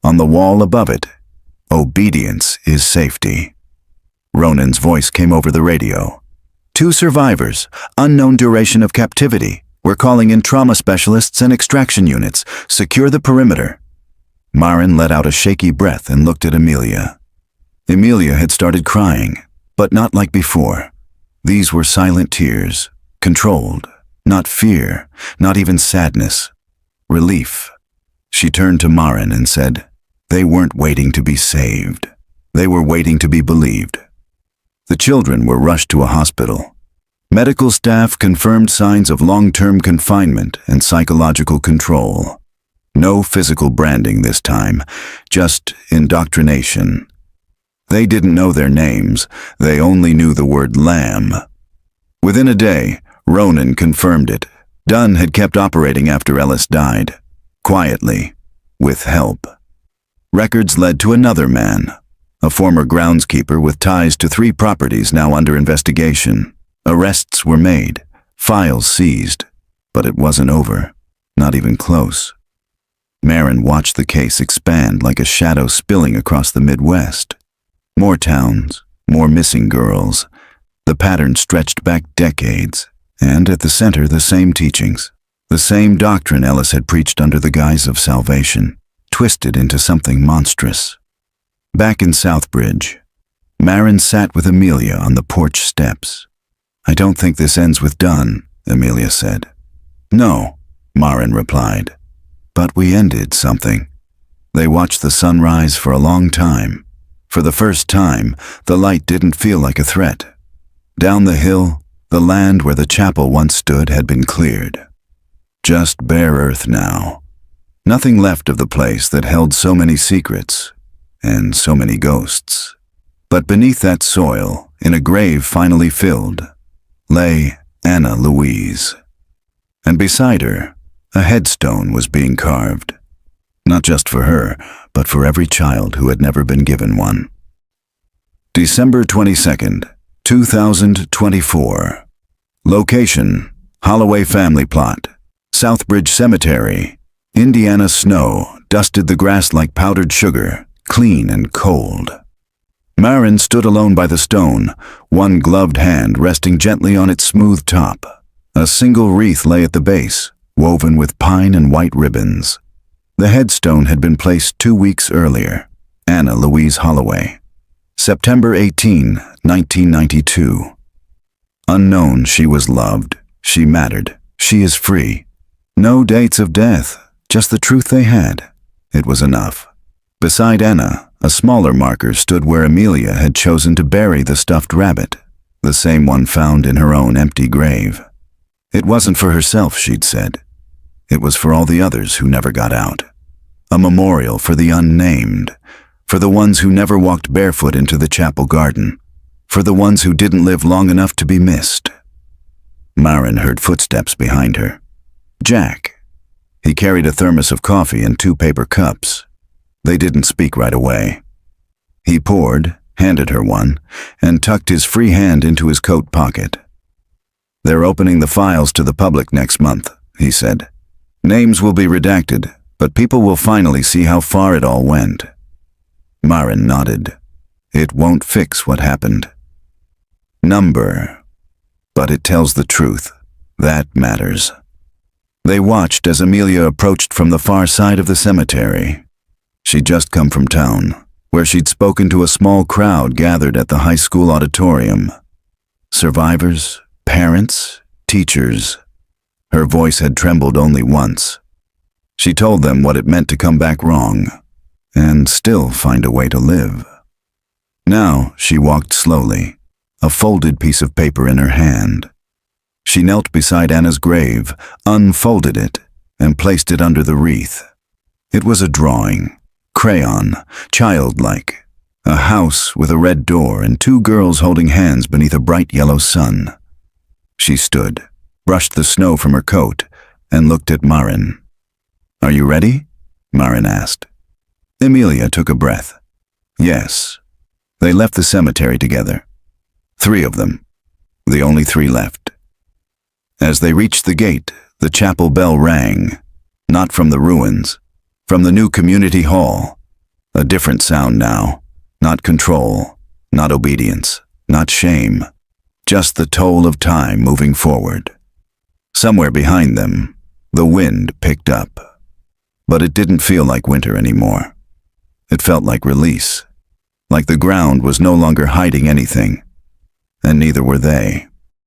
On the wall above it, "Obedience is safety." Ronan's voice came over the radio. "2 survivors, unknown duration of captivity. We're calling in trauma specialists and extraction units. Secure the perimeter." Maren let out a shaky breath and looked at Amelia. Amelia had started crying, but not like before. These were silent tears, controlled, not fear, not even sadness. Relief. She turned to Maren and said, "They weren't waiting to be saved. They were waiting to be believed." The children were rushed to a hospital. Medical staff confirmed signs of long-term confinement and psychological control. No physical branding this time, just indoctrination. They didn't know their names, they only knew the word lamb. Within a day, Ronan confirmed it. Dunn had kept operating after Ellis died. Quietly, with help. Records led to another man, a former groundskeeper with ties to 3 properties now under investigation. Arrests were made, files seized, but it wasn't over, not even close. Maren watched the case expand like a shadow spilling across the Midwest. More towns, more missing girls. The pattern stretched back decades, and at the center the same teachings. The same doctrine Ellis had preached under the guise of salvation, twisted into something monstrous. Back in Southbridge, Maren sat with Amelia on the porch steps. "I don't think this ends with Dunn," Amelia said. "No," Maren replied. "But we ended something." They watched the sun rise for a long time. For the first time, the light didn't feel like a threat. Down the hill, the land where the chapel once stood had been cleared. Just bare earth now. Nothing left of the place that held so many secrets and so many ghosts. But beneath that soil, in a grave finally filled, lay Anna Louise. And beside her, a headstone was being carved. Not just for her, but for every child who had never been given one. December 22nd, 2024. Location, Holloway family plot. Southbridge Cemetery. Indiana snow dusted the grass like powdered sugar, clean and cold. Maren stood alone by the stone, one gloved hand resting gently on its smooth top. A single wreath lay at the base, woven with pine and white ribbons. The headstone had been placed 2 weeks earlier. Anna Louise Holloway. September 18, 1992. Unknown, she was loved. She mattered. She is free. No dates of death, just the truth they had. It was enough. Beside Anna, a smaller marker stood where Amelia had chosen to bury the stuffed rabbit, the same one found in her own empty grave. It wasn't for herself, she'd said. It was for all the others who never got out. A memorial for the unnamed, for the ones who never walked barefoot into the chapel garden, for the ones who didn't live long enough to be missed. Maren heard footsteps behind her. Jack. He carried a thermos of coffee and 2 paper cups. They didn't speak right away. He poured, handed her one, and tucked his free hand into his coat pocket. "They're opening the files to the public next month," he said. "Names will be redacted, but people will finally see how far it all went." Maren nodded. "It won't fix what happened. Number. But it tells the truth. That matters." They watched as Amelia approached from the far side of the cemetery. She'd just come from town, where she'd spoken to a small crowd gathered at the high school auditorium. Survivors, parents, teachers. Her voice had trembled only once. She told them what it meant to come back wrong, and still find a way to live. Now she walked slowly, a folded piece of paper in her hand. She knelt beside Anna's grave, unfolded it, and placed it under the wreath. It was a drawing, crayon, childlike, a house with a red door and 2 girls holding hands beneath a bright yellow sun. She stood, brushed the snow from her coat, and looked at Maren. "Are you ready?" Maren asked. Amelia took a breath. Yes. They left the cemetery together. 3 of them. The only 3 left. As they reached the gate, the chapel bell rang, not from the ruins, From the new community hall, a different sound now. Not control, not obedience, not shame. Just the toll of time moving forward. Somewhere behind them, the wind picked up. But it didn't feel like winter anymore. It felt like release. Like the ground was no longer hiding anything. And neither were they.